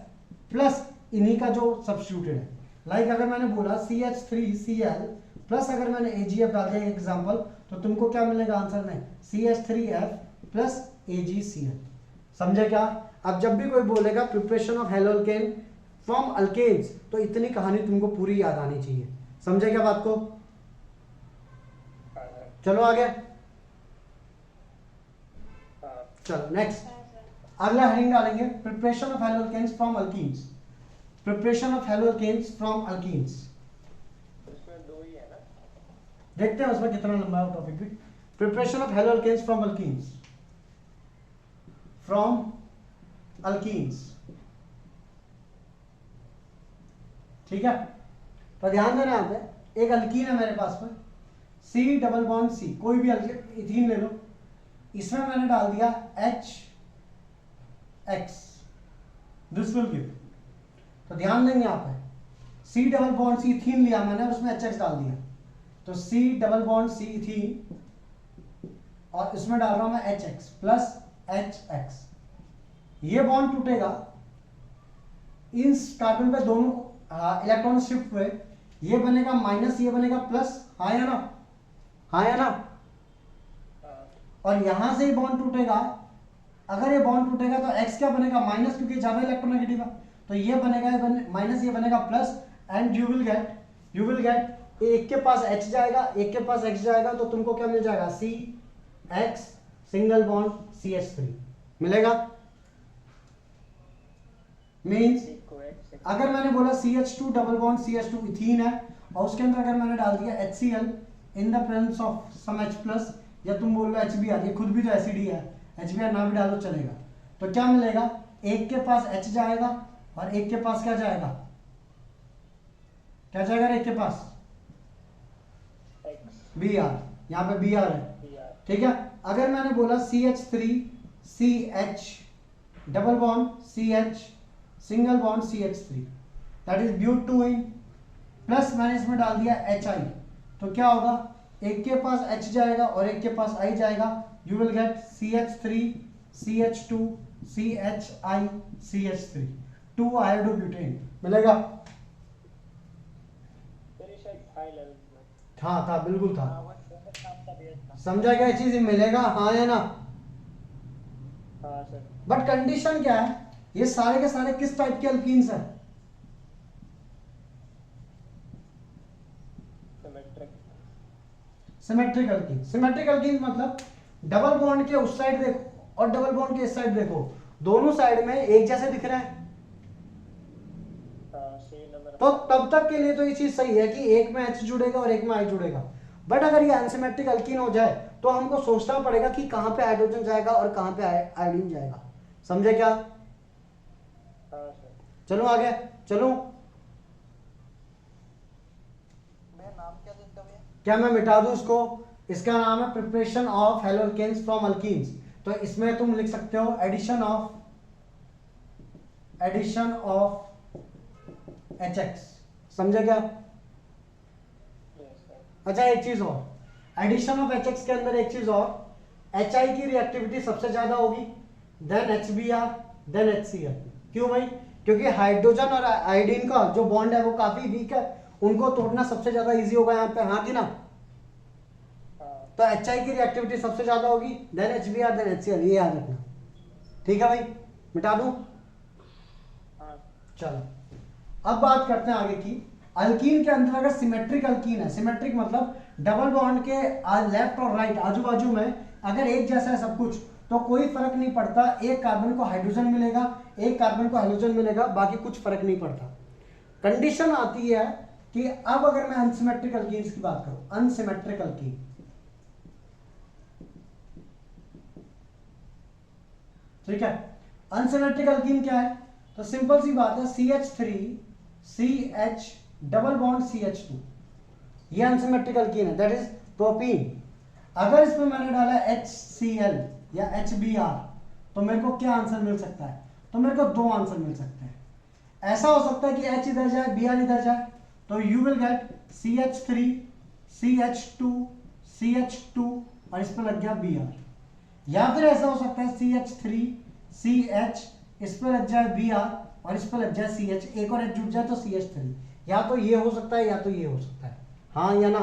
Speaker 1: plus इन्हीं का जो सब्स्टिट्यूटेड है। लाइक अगर मैंने बोला CH3Cl प्लस अगर मैंने AgF डाल दिया एग्जांपल, तो तुमको क्या मिलेगा आंसर में, CH3F प्लस AgCl। समझे क्या? अब जब भी कोई बोलेगा प्रिपरेशन ऑफ हैलोअल्केन फ्रॉम अल्केन्स, तो इतनी कहानी तुमको पूरी याद आनी चाहिए। समझे क्या बात को? चलो आगे, चलो नेक्स्ट, अगला हेडिंग डालेंगे preparation of haloalkanes from alkenes. Preparation of haloalkanes from alkenes,
Speaker 2: उसमें दो ही है ना,
Speaker 1: देखते हैं उसमें कितना लंबा है टॉपिक भी। Preparation of haloalkanes from alkenes, from alkenes, ठीक है। तो ध्यान देना, यहाँ पे एक अल्कीन है मेरे पास में, C डबल बॉन्ड C, कोई भी इथीन ले लो, इसमें मैंने डाल दिया HX, दिस विल गिव, तो ध्यान देंगे यहाँ पे C double bond C ethene लिया मैंने और उसमें HX डाल दिया, तो C double bond C ethene और इसमें डाल रहा हूं मैं HX प्लस HX। ये बॉन्ड टूटेगा, इन कार्बन पे दोनों इलेक्ट्रॉन शिफ्ट हुए, ये बनेगा माइनस, ये बनेगा प्लस, हाँ या ना, हाँ या ना, और यहां से ही बॉन्ड टूटेगा। अगर ये बॉन्ड टूटेगा तो x क्या बनेगा, माइनस, क्योंकि ज्यादा इलेक्ट्रोनेगेटिव है, तो ये बनेगा माइनस, ये बनेगा plus, and you will gate एक के पास H जाएगा, एक के पास X जाएगा, तो तुमको क्या मिल जाएगा, CX सिंगल बॉन्ड CH3 मिलेगा। मीन्स अगर मैंने बोला CH2 double bond CH2 ethene है और उसके अंदर अगर मैंने डाल दिया HCl in the presence of some H plus, या तुम बोल रहे हो HBr, ये खुद भी तो एसिड ही है, HBr ना भी डालो चलेगा, तो क्या मिलेगा, एक के पास H जाएगा और एक के पास क्या जाएगा, क्या जाएगा एक के पास?
Speaker 2: X
Speaker 1: बी आर, यहाँ पे बी आर है,
Speaker 2: BR
Speaker 1: ठीक है। अगर मैंने बोला CH3 CH double bond CH single bond CH3 that is butene, plus मैंने इसमें डाल दिया HI, तो क्या होगा? एक के पास H जाएगा और एक के पास I जाएगा, you will get CH3 CH2 CHI CH3, 2 iodobutane मिलेगा।
Speaker 2: फिर शायद हाई लेवल में।
Speaker 1: हाँ था, बिल्कुल था।
Speaker 2: हाँ वो छोटे नाम का बेस था।
Speaker 1: समझा क्या चीज मिलेगा, हाँ या ना?
Speaker 2: हाँ सर।
Speaker 1: बट कंडीशन क्या है, ये सारे के सारे किस टाइप के अल्कीन्स हैं?
Speaker 2: Symmetric.
Speaker 1: Symmetric alkyne. Symmetric alkyne मतलब डबल बॉन्ड के उस साइड देखो और डबल बॉन्ड के इस साइड देखो, दोनों साइड में एक जैसे दिख रहे हैं,
Speaker 2: हाँ सेम नंबर।
Speaker 1: तो तब तक के लिए तो ये चीज सही है कि एक में H जुड़ेगा और एक में I जुड़ेगा। बट अगर ये अनसिमेट्रिक अल्कीन हो जाए तो हमको सोचना पड़ेगा कि कहां पे हाइड्रोजन जाएगा और कहां पे आयोडीन जाएगा। समझे क्या?
Speaker 2: हाँ सर।
Speaker 1: चलो आगे चलो।
Speaker 2: मैं नाम क्या देता हूँ?
Speaker 1: क्या मैं मिटा दूं इसको? इसका नाम है preparation of haloalkanes from alkenes. तो इसमें तुम लिख सकते हो एडिशन ऑफ HX। समझे क्या?
Speaker 2: Yes sir.
Speaker 1: अच्छा एक चीज और, एडिशन ऑफ HX के अंदर एक चीज और, HI की रिएक्टिविटी सबसे ज्यादा होगी, देन HBr, देन HCl। क्यों भाई? क्योंकि हाइड्रोजन और आयोडीन का जो बॉन्ड है वो काफी वीक है, उनको तोड़ना सबसे ज्यादा इजी होगा यहाँ पे, हाँ कि ना?
Speaker 2: हाँ
Speaker 1: तो HI की रिएक्टिविटी सबसे ज्यादा होगी, देन HBr, देन HCl, ये याद रखना। ठीक है भाई, मिटा दूं?
Speaker 2: हाँ।
Speaker 1: चलो अब बात करते हैं आगे की। अल्कीन के अंदर अगर सिमेट्रिक अल्कीन है, सिमेट्रिक मतलब डबल बॉन्ड के लेफ्ट और राइट आजू बाजू में अगर एक जैसा है सब कुछ, तो कोई फर्क नहीं पड़ता, एक कार्बन को हाइड्रोजन मिलेगा, एक कार्बन को हाइड्रोजन मिलेगा, बाकी कुछ फर्क नहीं पड़ता। कंडीशन आती है कि अब अगर मैं अनसिमेट्रिक अल्कीन्स की बात करूं, अनसिमेट्रिक अल्कीन, ठीक है, अनसिमेट्रिक अल्कीन क्या है? तो सिंपल सी बात है, CH3 CH double bond CH2, ये अनसिमेट्रिक अल्कीन है, दैट इज प्रोपीन। अगर इसमें मैंने डाला HCl या HBr, तो मेरे को क्या आंसर मिल सकता है? तो मेरे को दो आंसर मिल सकते हैं। ऐसा हो सकता है कि H इधर जाए, Br इधर जाए, तो you will get CH3 CH2 CH2 और इस पर लग गया Br। या फिर ऐसा हो सकता है CH3 CH, इस पर लग जाए Br और इस पर लग जाए CH, एक और H जुड़ जाए तो CH3। या तो ये हो सकता है या तो ये हो सकता है, हाँ या ना?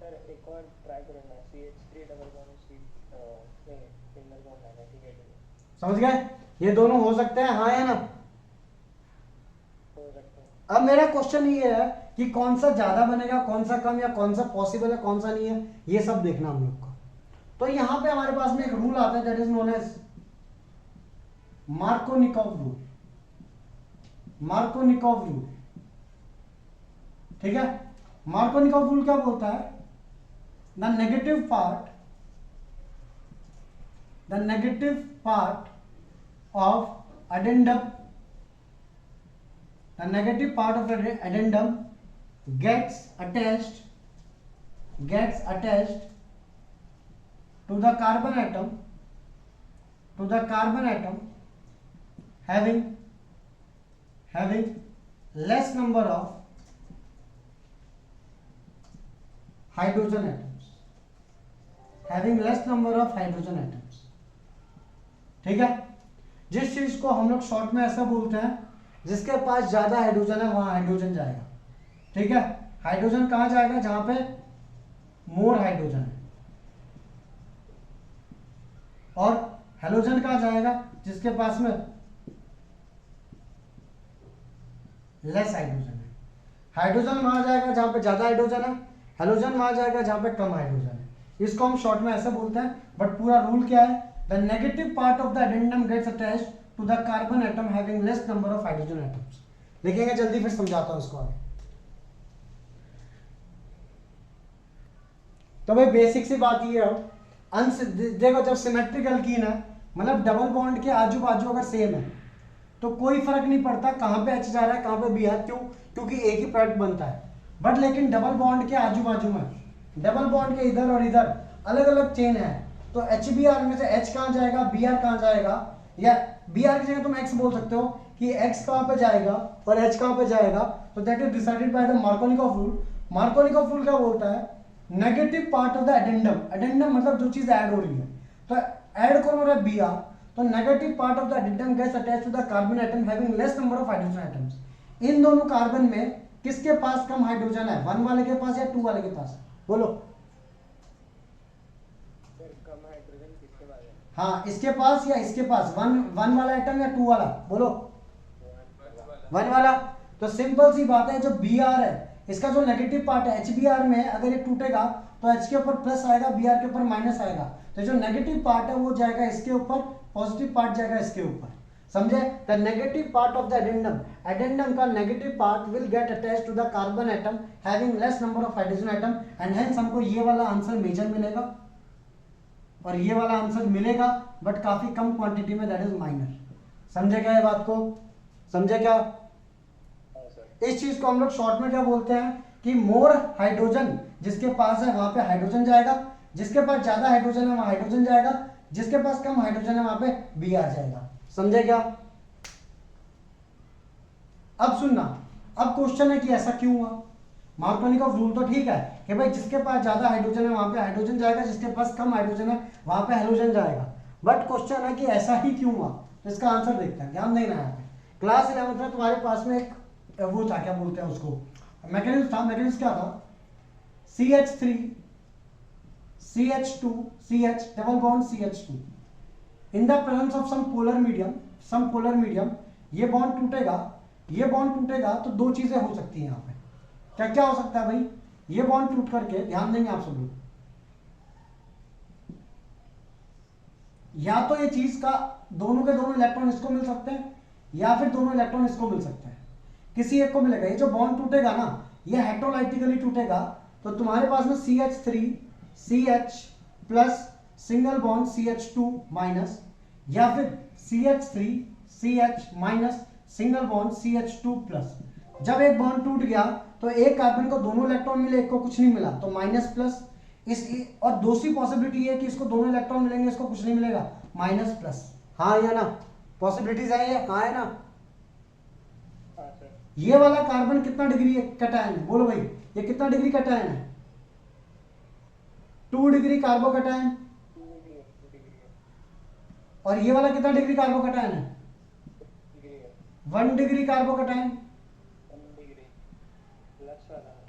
Speaker 2: सर एक और ट्राई करूँगा। CH3 double bond C single bond है, ठीक है?
Speaker 1: समझ गए? ये दोनों हो सकते हैं, हाँ या ना?
Speaker 2: हो सकता है।
Speaker 1: अब मेरा क्वेश्चन ये है कि कौन सा ज्यादा बनेगा, कौन सा कम, या कौन सा पॉसिबल है, कौन सा नहीं है, ये सब देखना हम लोग को। तो यहां पे हमारे पास में एक रूल आता है that is known as Markovnikov rule. Markovnikov rule, ठीक है। मार्कोनिकॉव रूल क्या बोलता है? The negative part of addendum, the negative part of addendum gets attached to the carbon atom having less number of hydrogen atoms, ठीक है। जिस चीज को हम लोग शॉर्ट में ऐसा बोलते हैं, जिसके पास ज्यादा हाइड्रोजन है वहां हाइड्रोजन जाएगा, ठीक है। हाइड्रोजन कहां जाएगा? जहां पे मोर हाइड्रोजन है। और हेलोजन कहां जाएगा? जिसके पास में लेस हाइड्रोजन है। हाइड्रोजन वहां जाएगा जहां पे ज्यादा हाइड्रोजन है, हेलोजन वहां जाएगा जहां पे कम हाइड्रोजन है। इसको हम शॉर्ट में ऐसे बोलते हैं, बट पूरा रूल क्या है? The negative part of the addendum gets attached to the carbon atom having less number of hydrogen atoms. लिखेंगे जल्दी, फिर समझाता हूं इसको आगे। तो भाई बेसिक सी बात ये है, देखो जब सिमेट्रिक अल्कीन है मतलब डबल बॉन्ड के आजू बाजू अगर सेम है तो कोई फर्क नहीं पड़ता कहां पे H जा रहा है कहां पे Br। क्यों? क्योंकि एक ही प्रोडक्ट बनता है। बट लेकिन डबल बॉन्ड के आजू बाजू में, डबल बॉन्ड के इधर और इधर अलग अलग चेन है, तो HBr में से H कहाँ जाएगा, Br कहाँ जाएगा, या Br की जगह तुम X बोल सकते हो कि X कहाँ पे जाएगा और H कहाँ पे जाएगा। तो that is decided by the Markovnikov rule. Markovnikov rule क्या बोलता है, negative part of the addendum, addendum मतलब जो चीज ऐड हो रही है, तो ऐड कौन हो रहा है, Br, तो negative part of the addendum gets attached to the carbon atom having less number of hydrogen atoms. इन दोनों कार्बन में किसके पास कम हाइड्रोजन है, 1 वाले के पास या 2 वाले के पास, बोलो।
Speaker 2: सर कम हाइड्रोजन किसके पास है?
Speaker 1: हाँ, इसके पास या इसके पास, 1 वाला एटम या 2 वाला, बोलो। 1 वाला। तो सिंपल सी बात है, जो Br है इसका जो नेगेटिव पार्ट है HBr में, अगर ये टूटेगा तो H के ऊपर प्लस आएगा, Br के ऊपर माइनस आएगा, तो जो नेगेटिव पार्ट है वो जाएगा इसके ऊपर, पॉजिटिव पार्ट जाएगा इसके ऊपर, समझे। The negative part of the addendum, addendum का negative part will get attached to the carbon atom having less number of hydrogen atom, and hence हमको ये वाला आंसर मेजर मिलेगा और ये वाला आंसर मिलेगा, बट काफी कम क्वांटिटी में, दैट इज माइनर। समझे क्या ये बात को, समझे क्या। इस चीज को हम लोग शॉर्ट में क्या बोलते हैं कि मोर हाइड्रोजन जिसके पास है वहां पे हाइड्रोजन जाएगा, जिसके पास ज्यादा हाइड्रोजन है वहां हाइड्रोजन जाएगा, जिसके पास कम हाइड्रोजन है वहां पे Br जाएगा। समझे क्या। अब सुनना, अब क्वेश्चन है कि ऐसा क्यों हुआ। मार्कोनिकॉफ रूल तो ठीक है कि भाई जिसके पास ज्यादा हाइड्रोजन है वहां पे हाइड्रोजन जाएगा, जिसके पास कम हाइड्रोजन है वहां पे हैलोजन जाएगा, बट क्वेश्चन है कि ऐसा ही क्यों हुआ। तो इसका आंसर देखते हैं, ध्यान देना है। क्लास 11 में तुम्हारे पास में एक वो था, क्या बोलते हैं उसको, मैकेनिज्म था। मैकेनिज्म क्या था, CH3 CH2 CH double bond CH2 in the presence of some polar medium, ये बॉन्ड टूटेगा तो दो चीजें हो सकती हैं यहाँ पे। क्या क्या हो सकता है भाई, ये बॉन्ड टूट करके, ध्यान देंगे आप सब लोग, या तो ये चीज का दोनों के दोनों इलेक्ट्रॉन इसको मिल सकते हैं, या फिर दोनों इलेक्ट्रॉन इसको मिल सकते हैं, किसी एक को मिलेगा। ये जो बॉन्ड टूटेगा ना, ये हेटेरोलाइटिकली टूटेगा, तो तुम्हारे पास में CH3 CH plus single bond CH2 minus, या फिर CH3 CH minus single bond CH2 plus. जब एक बॉन्ड टूट गया तो एक कार्बन को दोनों इलेक्ट्रॉन मिले, एक को कुछ नहीं मिला, तो माइनस प्लस। इस और दूसरी पॉसिबिलिटी है कि इसको दोनों इलेक्ट्रॉन मिलेंगे, इसको कुछ नहीं मिलेगा, माइनस प्लस। हाँ या ना, पॉसिबिलिटीज है ये, हाँ है ना। ये वाला कार्बन कितना डिग्री कैटायन है, बोलो भाई, ये कितना डिग्री कैटायन है, 2 डिग्री कार्बोकैटायन। और ये वाला कितना डिग्री कार्बोकैटायन है, 1 डिग्री कार्बोकैटायन,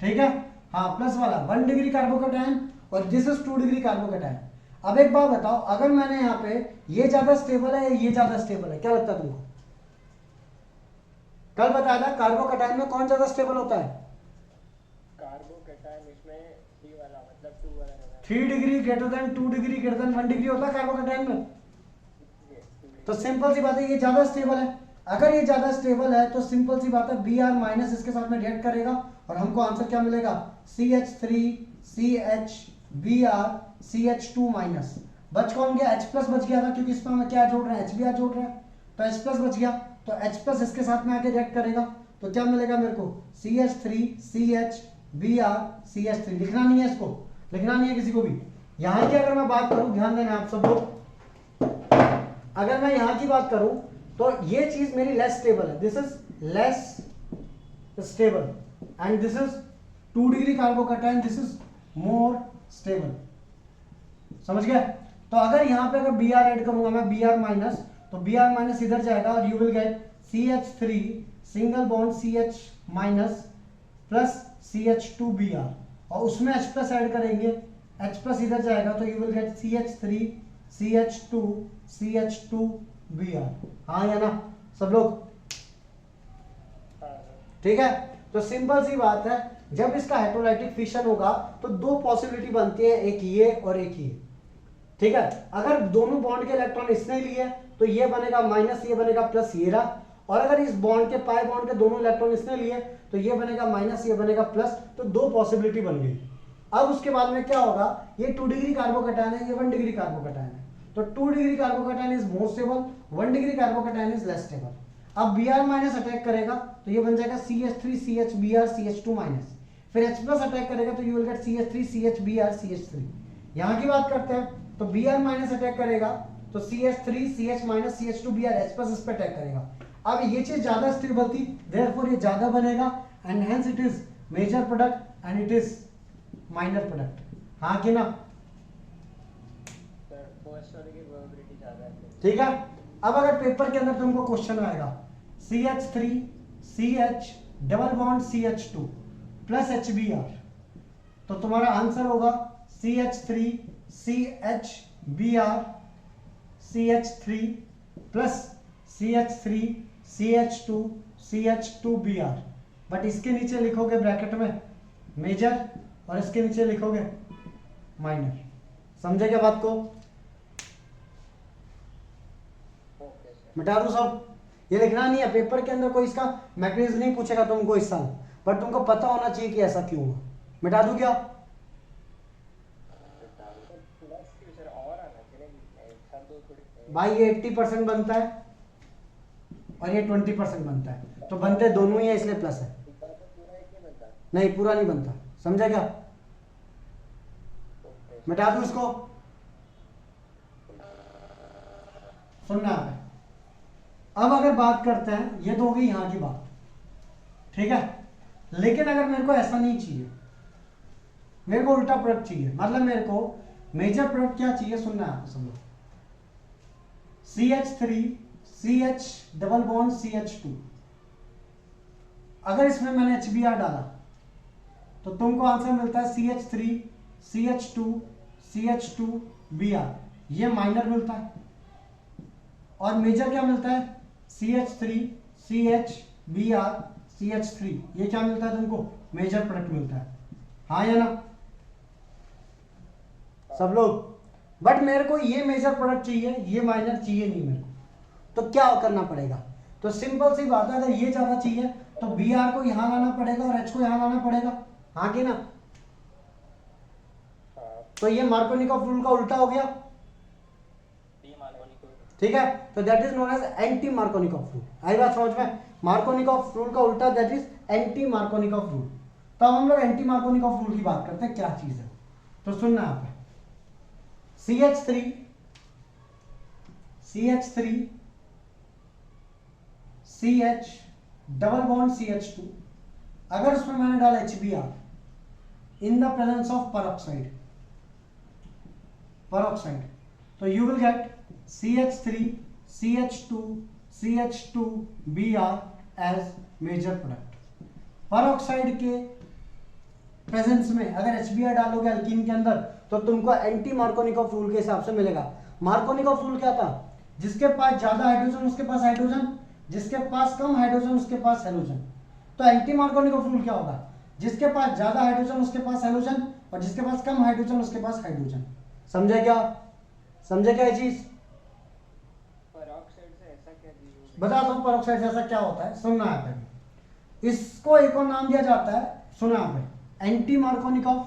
Speaker 1: ठीक है। हाँ, प्लस वाला 1 डिग्री कार्बोकैटायन, और दिस इज 2 डिग्री कार्बोकैटायन। अब एक बात बताओ, अगर मैंने यहाँ पे ये ज्यादा स्टेबल है या ये ज्यादा स्टेबल है, क्या लगता है तुमको। कल बताया था कार्बोकैटायन में कौन ज्यादा स्टेबल होता है,
Speaker 2: कार्बोकैटायन इसमें 3 वाला, मतलब 2 वाला रहता है।
Speaker 1: 3 degree greater than 2 degree greater than 1 degree होता है कार्बोकैटायन में। तो सिंपल सी बात है, ये ज्यादा स्टेबल है। अगर ये ज्यादा स्टेबल है तो सिंपल सी बात है, Br माइनस इसके साथ में रिएक्ट करेगा और हमको आंसर क्या मिलेगा, CH3 CH Br CH2 minus. बच कौन गया, H प्लस बच गया था, क्योंकि इसमें हमें क्या जोड़ रहे हैं, HBr जोड़ रहे हैं, तो H प्लस बच गया। तो H प्लस इसके साथ में आके रिएक्ट करेगा, तो क्या मिलेगा मेरे को, CH3 CH Br CH3। लिखना नहीं है, इसको लिखना नहीं है किसी को भी। यहाँ की अगर मैं बात करूं, ध्यान देना आप सब लोग, अगर मैं यहाँ की बात करूं तो ये चीज मेरी लेस स्टेबल है, this is less stable, and this is 2 degree carbocation, this is more stable. समझ गए। तो अगर यहाँ पे अगर Br ऐड करूंगा मैं, Br माइनस, तो Br माइनस इधर जाएगा और you will get CH3 single bond CH minus plus CH2 Br, और उसमें H प्लस ऐड करेंगे, H प्लस इधर जाएगा, तो you will get CH3 CH2 CH2 Br। हाँ या ना सब लोग, ठीक है। तो सिंपल सी बात है, जब इसका हेटेरोलाइटिक फिशन होगा तो दो पॉसिबिलिटी बनती है, एक ये और एक ये, ठीक है। अगर दोनों बॉन्ड के इलेक्ट्रॉन इसने लिए तो ये बनेगा माइनस, ये बनेगा प्लस, ये रहा। और अगर इस बॉन्ड के पाई बॉन्ड के दोनों इलेक्ट्रॉन इसने लिए तो ये बनेगा माइनस, ये बनेगा प्लस, तो दो पॉसिबिलिटी बन गई। अब उसके बाद में क्या होगा, ये 2 डिग्री कार्बोकैटायन है, ये 1 डिग्री कार्बोकैटायन है, तो 2 degree carbocation is more stable, 1 degree carbocation is less stable. अब Br माइनस अटैक करेगा तो ये बन जाएगा CH3 CHBr CH2 माइनस, फिर H प्लस अटैक करेगा तो you will get CH3 CHBr CH3। यहाँ की बात करते हैं तो Br माइनस अटैक करेगा तो CH3 CH minus CH2Br H plus इस पे अटैक करेगा। अब ये चीज ज्यादा स्टेबल थी, देयरफॉर ये ज्यादा बनेगा and hence it is major product and it is minor product. हाँ कि ना?
Speaker 2: सर फर्स्ट वाले की प्रोबेबिलिटी ज्यादा है।
Speaker 1: ठीक है। अब अगर पेपर के अंदर तुमको क्वेश्चन आएगा CH3 CH double bond CH2 plus HBr, तो तुम्हारा आंसर होगा CH3 CHBr CH3 plus CH3 CH2 CH2Br। But इसके नीचे लिखोगे ब्रैकेट में मेजर और इसके नीचे लिखोगे माइनर। समझे क्या बात को?
Speaker 2: Okay sir.
Speaker 1: मिटा दूं सब? ये लिखना नहीं है, पेपर के अंदर कोई इसका मैकेनिज्म नहीं पूछेगा तुमको इस साल, बट तुमको पता होना चाहिए कि ऐसा क्यों हुआ। मिटा दूं क्या?
Speaker 2: प्लस क्यों सर, और आना चाहिए एक साथ दो थोड़ी।
Speaker 1: भाई ये 80% बनता है और ये 20% बनता है, तो बनते दोनों ही है इसलिए प्लस है।
Speaker 2: पूरा एक नहीं बनता।
Speaker 1: नहीं पूरा नहीं बनता, समझा क्या? मिटा दूं इसको? सुनना है। अब अगर बात करते हैं, ये तो हो गई यहां की बात, ठीक है। लेकिन अगर मेरे को ऐसा नहीं चाहिए, मेरे को उल्टा प्रोडक्ट चाहिए, मतलब मेरे को मेजर प्रोडक्ट क्या चाहिए, सुनना है आपको सब लोग। CH3 CH double bond CH2, अगर इसमें मैंने HBr डाला तो तुमको आंसर मिलता है CH3 CH2 CH2Br, ये माइनर मिलता है। और मेजर क्या मिलता है? CH3 CHBr CH3, ये क्या मिलता है तुमको? मेजर प्रोडक्ट मिलता है। हाँ या ना सब लोग? बट मेरे को ये मेजर प्रोडक्ट चाहिए, ये माइनर चाहिए नहीं मेरे को, तो क्या करना पड़ेगा? तो सिंपल सी बात है, अगर ये ज्यादा चाहिए तो Br को यहां लाना पड़ेगा और H को यहां लाना पड़ेगा। हाँ कि ना? तो ये मार्कोनिकॉफ रूल का उल्टा हो गया, ठीक है। तो that is known as anti Markovnikov rule. आई बात समझ में? मार्कोनिकॉफ रूल का उल्टा that is anti Markovnikov rule. तो अब हम लोग एंटी मार्कोनिकॉफ रूल की बात करते हैं, क्या चीज है तो सुनना आप। CH3 CH double bond CH2, अगर उसमें मैंने डाला HBr in the presence of peroxide, तो you will get CH3 CH2 CH2Br as major product. peroxide के प्रेजेंस में अगर HBr डालोगे अल्कीन के अंदर तो तुमको एंटी मार्कोनिकॉफ रूल के हिसाब से मिलेगा। मार्कोनिकॉफ रूल क्या था? जिसके पास ज्यादा हाइड्रोजन उसके पास हाइड्रोजन, जिसके पास कम हाइड्रोजन उसके पास हेलोजन। तो एंटी मार्कोनिकॉफ रूल क्या होगा? जिसके पास ज्यादा हाइड्रोजन उसके पास हेलोजन और जिसके पास कम हाइड्रोजन उसके पास हाइड्रोजन। समझे क्या? समझे क्या ये चीज?
Speaker 2: पेरोक्साइड से ऐसा क्या चीज?
Speaker 1: बता दो पेरोक्साइड से ऐसा क्या होता है, सुनना है। इसको एक और नाम दिया जाता है, सुना आपने, एंटी मार्कोनिकॉफ,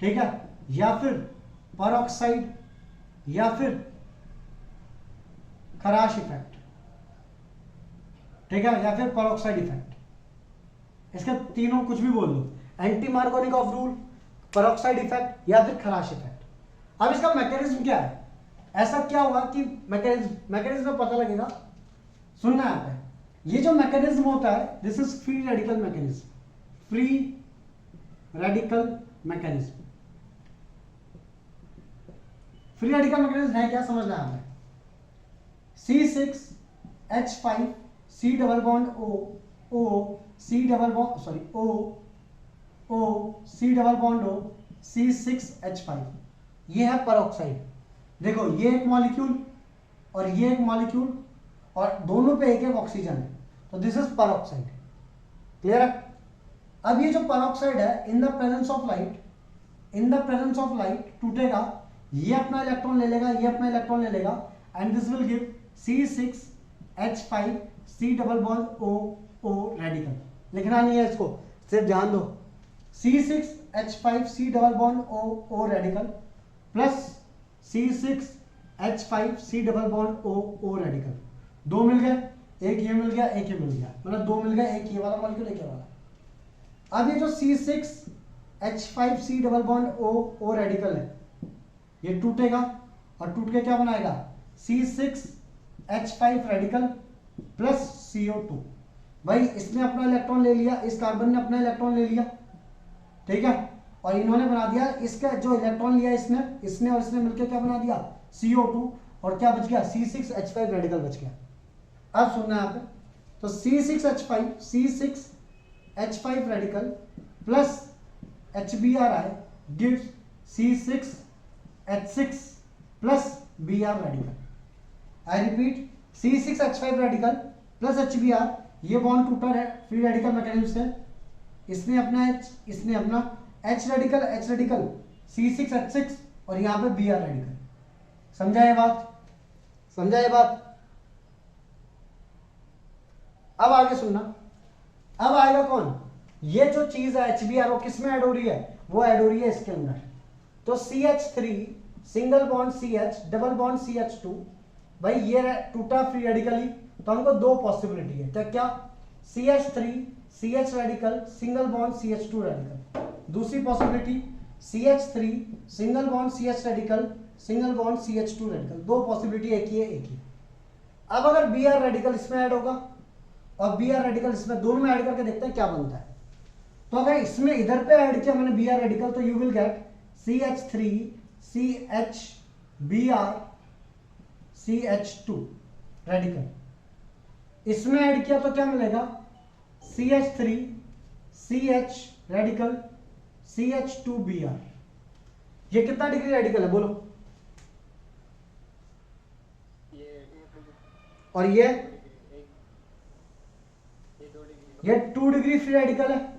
Speaker 1: ठीक है, या फिर पेरोक्साइड या फिर खराश इफेक्ट, ठीक है, या फिर पेरोक्साइड इफेक्ट। इसके तीनों कुछ भी बोल दो, anti Markovnikov rule, peroxide effect या फिर खराश इफेक्ट। अब इसका मैकेनिज्म क्या है? ऐसा क्या हुआ कि मैकेनिज्म में पता लगेगा। सुनना आता है, ये जो मैकेनिज्म होता है this is free radical mechanism. Free radical mechanism, free radical mechanism है क्या, समझना है हमें। C6H5 C double bond O C double bond sorry O C double bond O C6H5, ये है पेरोक्साइड। देखो ये एक मॉलिक्यूल और ये एक मॉलिक्यूल और दोनों पे एक एक ऑक्सीजन है, तो दिस इज पेरोक्साइड। क्लियर है? अब ये जो पेरोक्साइड है इन द प्रेजेंस ऑफ लाइट टूटेगा, ये अपना इलेक्ट्रॉन ले लेगा, ये अपना इलेक्ट्रॉन ले लेगा and this will give C6H5 C double bond O radical. लिखना नहीं है इसको, सिर्फ ध्यान दो। C6H5 C double bond O radical plus C6 H5C double bond O radical, दो मिल गए, एक ये मिल गया, एक ये मिल गया, मतलब दो मिल गए, एक ये वाला मॉलिक्यूल, एक ये वाला। अब ये जो C6H5C double bond O radical है, ये टूटेगा और टूट के क्या बनाएगा, C6H5 रेडिकल प्लस CO2। भाई इसने अपना इलेक्ट्रॉन ले लिया, इस कार्बन ने अपना इलेक्ट्रॉन ले लिया, ठीक है, और इन्होंने बना दिया, इसका जो इलेक्ट्रॉन लिया इसने और इसने मिलकर क्या बना दिया, CO2, और क्या बच गया, C6H5 रेडिकल बच गया। अब सुनना यहाँ पे, तो C6H5 radical plus HBr gives C6H6 plus Br radical. I repeat, C6H5 radical plus HBr, ये बॉन्ड टूटा है फ्री रेडिकल मैकेनिज्म से, इसने अपना H, इसने अपना H रेडिकल C6H6 और यहाँ पे Br रेडिकल। समझा ये बात, समझा ये बात। अब आगे सुनना, अब आएगा कौन, ये जो चीज है HBr वो किस में ऐड हो रही है, वो ऐड हो रही है इसके अंदर। तो CH3 single bond CH double bond CH2, भाई ये टूटा फ्री रेडिकली, तो हमको दो पॉसिबिलिटी है, क्या, CH3 CH radical single bond CH2 radical. दूसरी possibility CH3 single bond CH radical single bond CH2 radical. दो पॉसिबिलिटी, एक ही है, एक ही। अब अगर Br रेडिकल इसमें ऐड होगा और Br रेडिकल इसमें, दोनों में ऐड करके देखते हैं क्या बनता है। तो अगर इसमें इधर पे ऐड किया मैंने Br रेडिकल, तो you will get CH3 CH Br CH2 radical. इसमें ऐड किया तो क्या मिलेगा, CH3 CH radical CH2 Br। ये कितना डिग्री रेडिकल है बोलो, और ये 2 डिग्री फ्री रेडिकल है,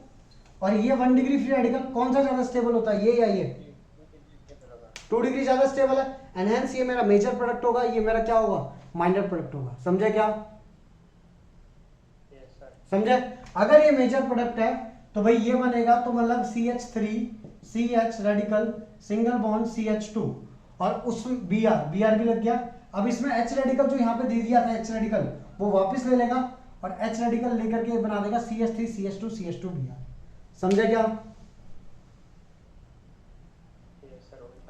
Speaker 1: और ये 1 डिग्री फ्री रेडिकल। कौन सा ज्यादा स्टेबल होता है, ये या ये, 2 डिग्री ज्यादा स्टेबल है, एंड हेंस ये मेरा मेजर प्रोडक्ट होगा, ये मेरा क्या होगा, माइनर प्रोडक्ट होगा। समझे क्या, समझे। अगर ये मेजर प्रोडक्ट है तो भाई ये बनेगा, तो मतलब CH3 CH radical single bond CH2 और उस Br भी लग गया। अब इसमें H रेडिकल जो यहाँ पे दे दिया था, H रेडिकल वो वापस ले लेगा और H रेडिकल लेकर के बना देगा CH3 CH2 CH2 Br। समझे क्या,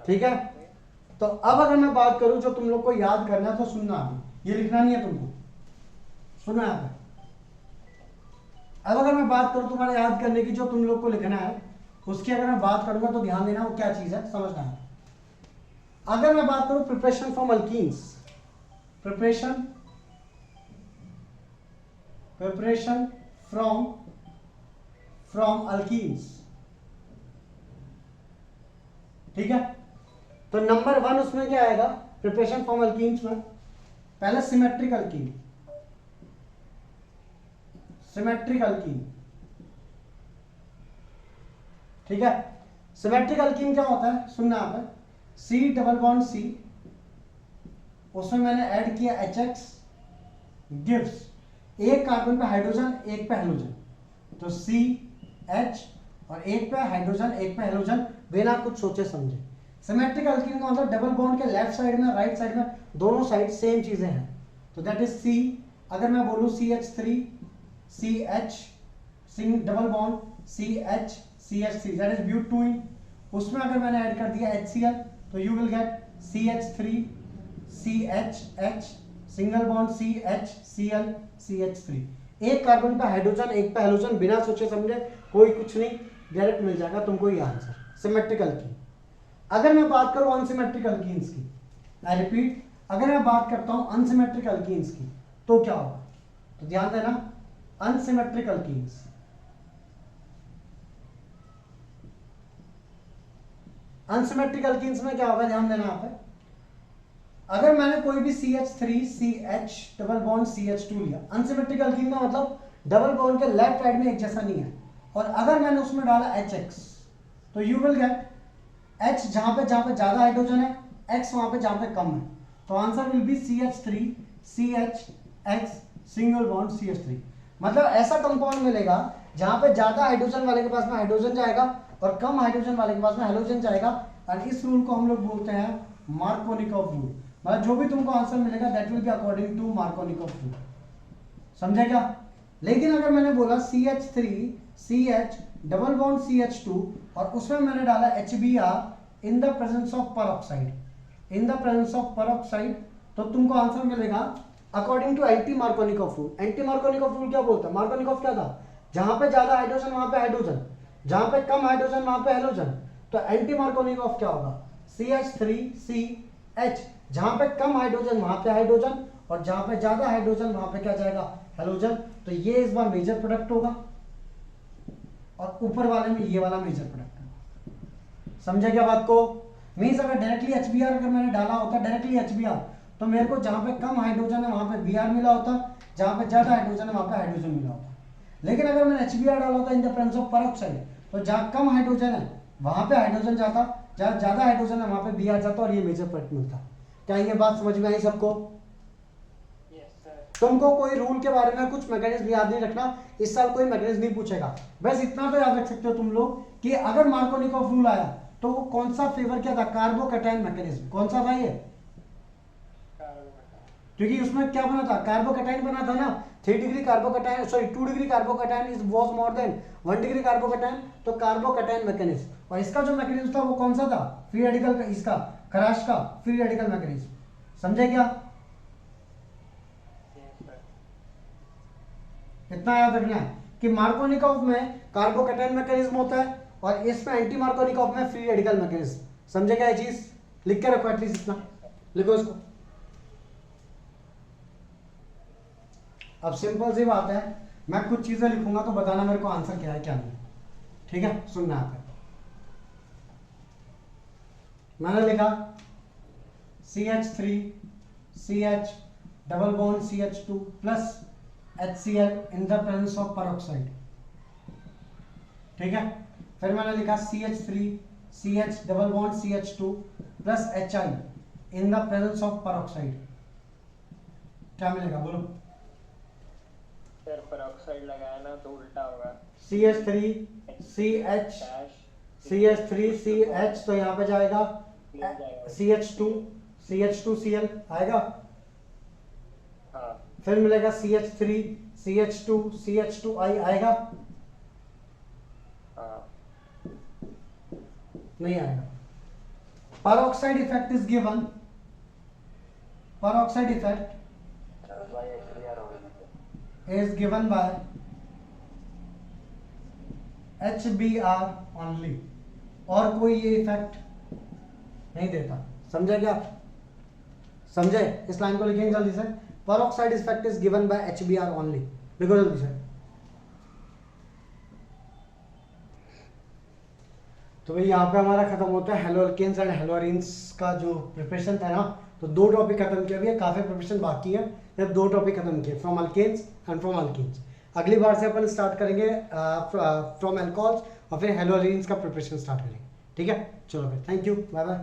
Speaker 1: ठीक है। तो अब अगर मैं बात करूं, जो तुम लोग को याद करना है तो सुनना, अभी ये लिखना नहीं है तुमको, सुनना है। अब अगर मैं बात करूं तुम्हारे याद करने की, जो तुम लोग को लिखना है उसकी अगर मैं बात करूंगा तो ध्यान देना वो क्या चीज है, समझना है। अगर मैं बात करूं preparation from alkenes, preparation from alkenes, ठीक है। तो नंबर 1 उसमें क्या आएगा, प्रिपरेशन फ्रॉम अल्कीन्स में पहले सिमेट्रिक अल्कीन, सिमेट्रिक अल्कीन, ठीक है। सिमेट्रिक अल्कीन क्या होता है, सुनना यहाँ पे, C डबल बॉन्ड C, उसमें मैंने ऐड किया HX गिव्स, एक कार्बन पे हाइड्रोजन एक पे हेलोजन, तो CH और एक पे हाइड्रोजन एक पे हेलोजन, बिना कुछ सोचे समझे। सिमेट्रिक अल्कीन का मतलब डबल बॉन्ड के लेफ्ट साइड में राइट साइड में दोनों साइड सेम चीजें हैं, तो दैट इज C। अगर मैं बोलूं CH3 CH सिंग double bond CH CH3 that is butane, उसमें अगर मैंने ऐड कर दिया HCl तो you will get CH3 CHH single bond CHCl CH3। एक कार्बन पे हाइड्रोजन एक पे हेलोजन, बिना सोचे समझे, कोई कुछ नहीं, डायरेक्ट मिल जाएगा तुमको ये आंसर, सिमेट्रिक अल्कीन। अगर मैं बात करूं अनसिमेट्रिक अल्कीन्स की, आई रिपीट, अगर मैं बात करता हूं अनसिमेट्रिक अल्कीन्स की तो क्या होगा, तो ध्यान देना, अनसिमेट्रिक अल्कीन्स, अनसिमेट्रिक अल्कीन्स में क्या होगा, ध्यान देना यहाँ पे। अगर मैंने कोई भी CH3 CH double bond CH2 लिया, अनसिमेट्रिक अल्कीन का मतलब डबल बॉन्ड के लेफ्ट साइड में एक जैसा नहीं है, और अगर मैंने उसमें डाला HX तो यू विल गेट H जहां पे ज्यादा हाइड्रोजन है, X वहां पे जहां पे कम है, तो answer will be CH3 CHX single bond CH3। मतलब ऐसा कंपाउंड मिलेगा जहां पे ज्यादा हाइड्रोजन वाले के पास में हाइड्रोजन जाएगा और कम हाइड्रोजन वाले के पास में हेलोजन जाएगा, और इस रूल को हम लोग बोलते हैं मार्कोनिकॉव रूल। मतलब जो भी तुमको आंसर मिलेगा that will be according to Markovnikov rule, समझे क्या? लेकिन अगर मैंने बोला CH3 CH double bond CH2 और उसमें मैंने डाला HBr in the presence of peroxide, in the presence of peroxide, तो तुमको आंसर मिलेगा according to anti Markovnikov rule. Anti Markovnikov rule क्या बोलता है? मार्कोनिकॉफ क्या था? जहां पे ज्यादा हाइड्रोजन वहां पे हाइड्रोजन, जहां पे कम हाइड्रोजन वहां पे हेलोजन। तो एंटी मार्कोनिकॉफ क्या होगा? CH3CH, जहां पे कम हाइड्रोजन वहां पे हाइड्रोजन और जहां पे ज्यादा हाइड्रोजन वहां पे क्या जाएगा? हेलोजन। तो ये इस बार मेजर प्रोडक्ट होगा और ऊपर वाले में ये वाला मेजर प्रोडक्ट होगा। समझे क्या बात को? मीन्स अगर डायरेक्टली HBr अगर मैंने डाला होता डायरेक्टली HBr, तो मेरे को जहां पे कम हाइड्रोजन है वहां पे Br मिला होता, जहां पे ज्यादा हाइड्रोजन है वहां पे हाइड्रोजन मिला होता। लेकिन अगर मैंने HBr डाला होता इन द प्रेजेंस ऑफ पेरोक्साइड, तो जहां कम हाइड्रोजन है वहां पे हाइड्रोजन जाता, जहां ज्यादा हाइड्रोजन है वहां पे Br जाता और ये मेजर प्रोडक्ट मिलता। क्या ये बात समझ में आई सबको? तुमको कोई रूल के बारे में कुछ मैकेनिज्म याद नहीं रखना, इस साल कोई मैकेनिज्म नहीं पूछेगा। बस इतना तो याद रख सकते हो तुम लोग कि अगर मार्कोनिकॉफ रूल आया तो वो कौन सा फेवर क्या था? Carbocation mechanism. कौन सा था ये? क्योंकि उसमें क्या बना था? कार्बोकैटायन बना था ना। 3 degree carbocation, sorry 2 degree carbocation is was more than 1 degree carbocation, तो कार्बोकैटायन मैकेनिज्म। और इसका जो मैकेनिज्म था वो कौन सा था? फ्री रेडिकल का, इसका खराश का फ्री रेडिकल मैकेनिज्म। समझे क्या? इतना याद रखना है कि मार्कोनिकॉफ में कार्बोकैटायन मैकेनिज्म होता है और इसमें एंटी मार्कोनिकॉफ में फ्री रेडिकल मैकेनिज्म। समझे क्या? ये चीज लिख के रखो, एटलीस्ट इतना लिखो इसको। अब सिंपल सी बात है, मैं कुछ चीजें लिखूंगा तो बताना मेरे को आंसर क्या है क्या नहीं। ठीक है, सुनना आता है। मैंने लिखा CH3 CH double bond CH2 plus HCl in the presence of peroxide. ठीक है, फिर मैंने लिखा CH3 CH double bond CH2 plus HI in the presence of peroxide. क्या मिलेगा बोलो?
Speaker 2: सर पेरोक्साइड लगाया ना तो उल्टा होगा।
Speaker 1: CH3 CH CH3 CH, तो यहाँ पे जाएगा CH2 CH2Cl आएगा।
Speaker 2: हाँ।
Speaker 1: फिर मिलेगा CH3 CH2 CH2I आएगा।
Speaker 2: हाँ।
Speaker 1: नहीं आएगा। Peroxide effect is given, peroxide effect is given by HBr only, और कोई ये इफेक्ट नहीं देता। समझे क्या? समझे? इस लाइन को लिखेंगे जल्दी से। Peroxide effect is given by HBr only, लिखो जल्दी से। तो भाई यहाँ पे हमारा खत्म होता है haloalkanes and haloarenes का जो प्रिपरेशन था ना। तो 2 टॉपिक खत्म किया, अभी काफी प्रिपरेशन बाकी है। जब 2 टॉपिक खत्म किए, from alkanes and from alkanes. अगली बार से अपन स्टार्ट करेंगे फ्रॉम अल्कोहल्स और फिर हेलो अरीन्स का प्रिपरेशन स्टार्ट करेंगे। ठीक है, चलो फिर, थैंक यू, बाय बाय।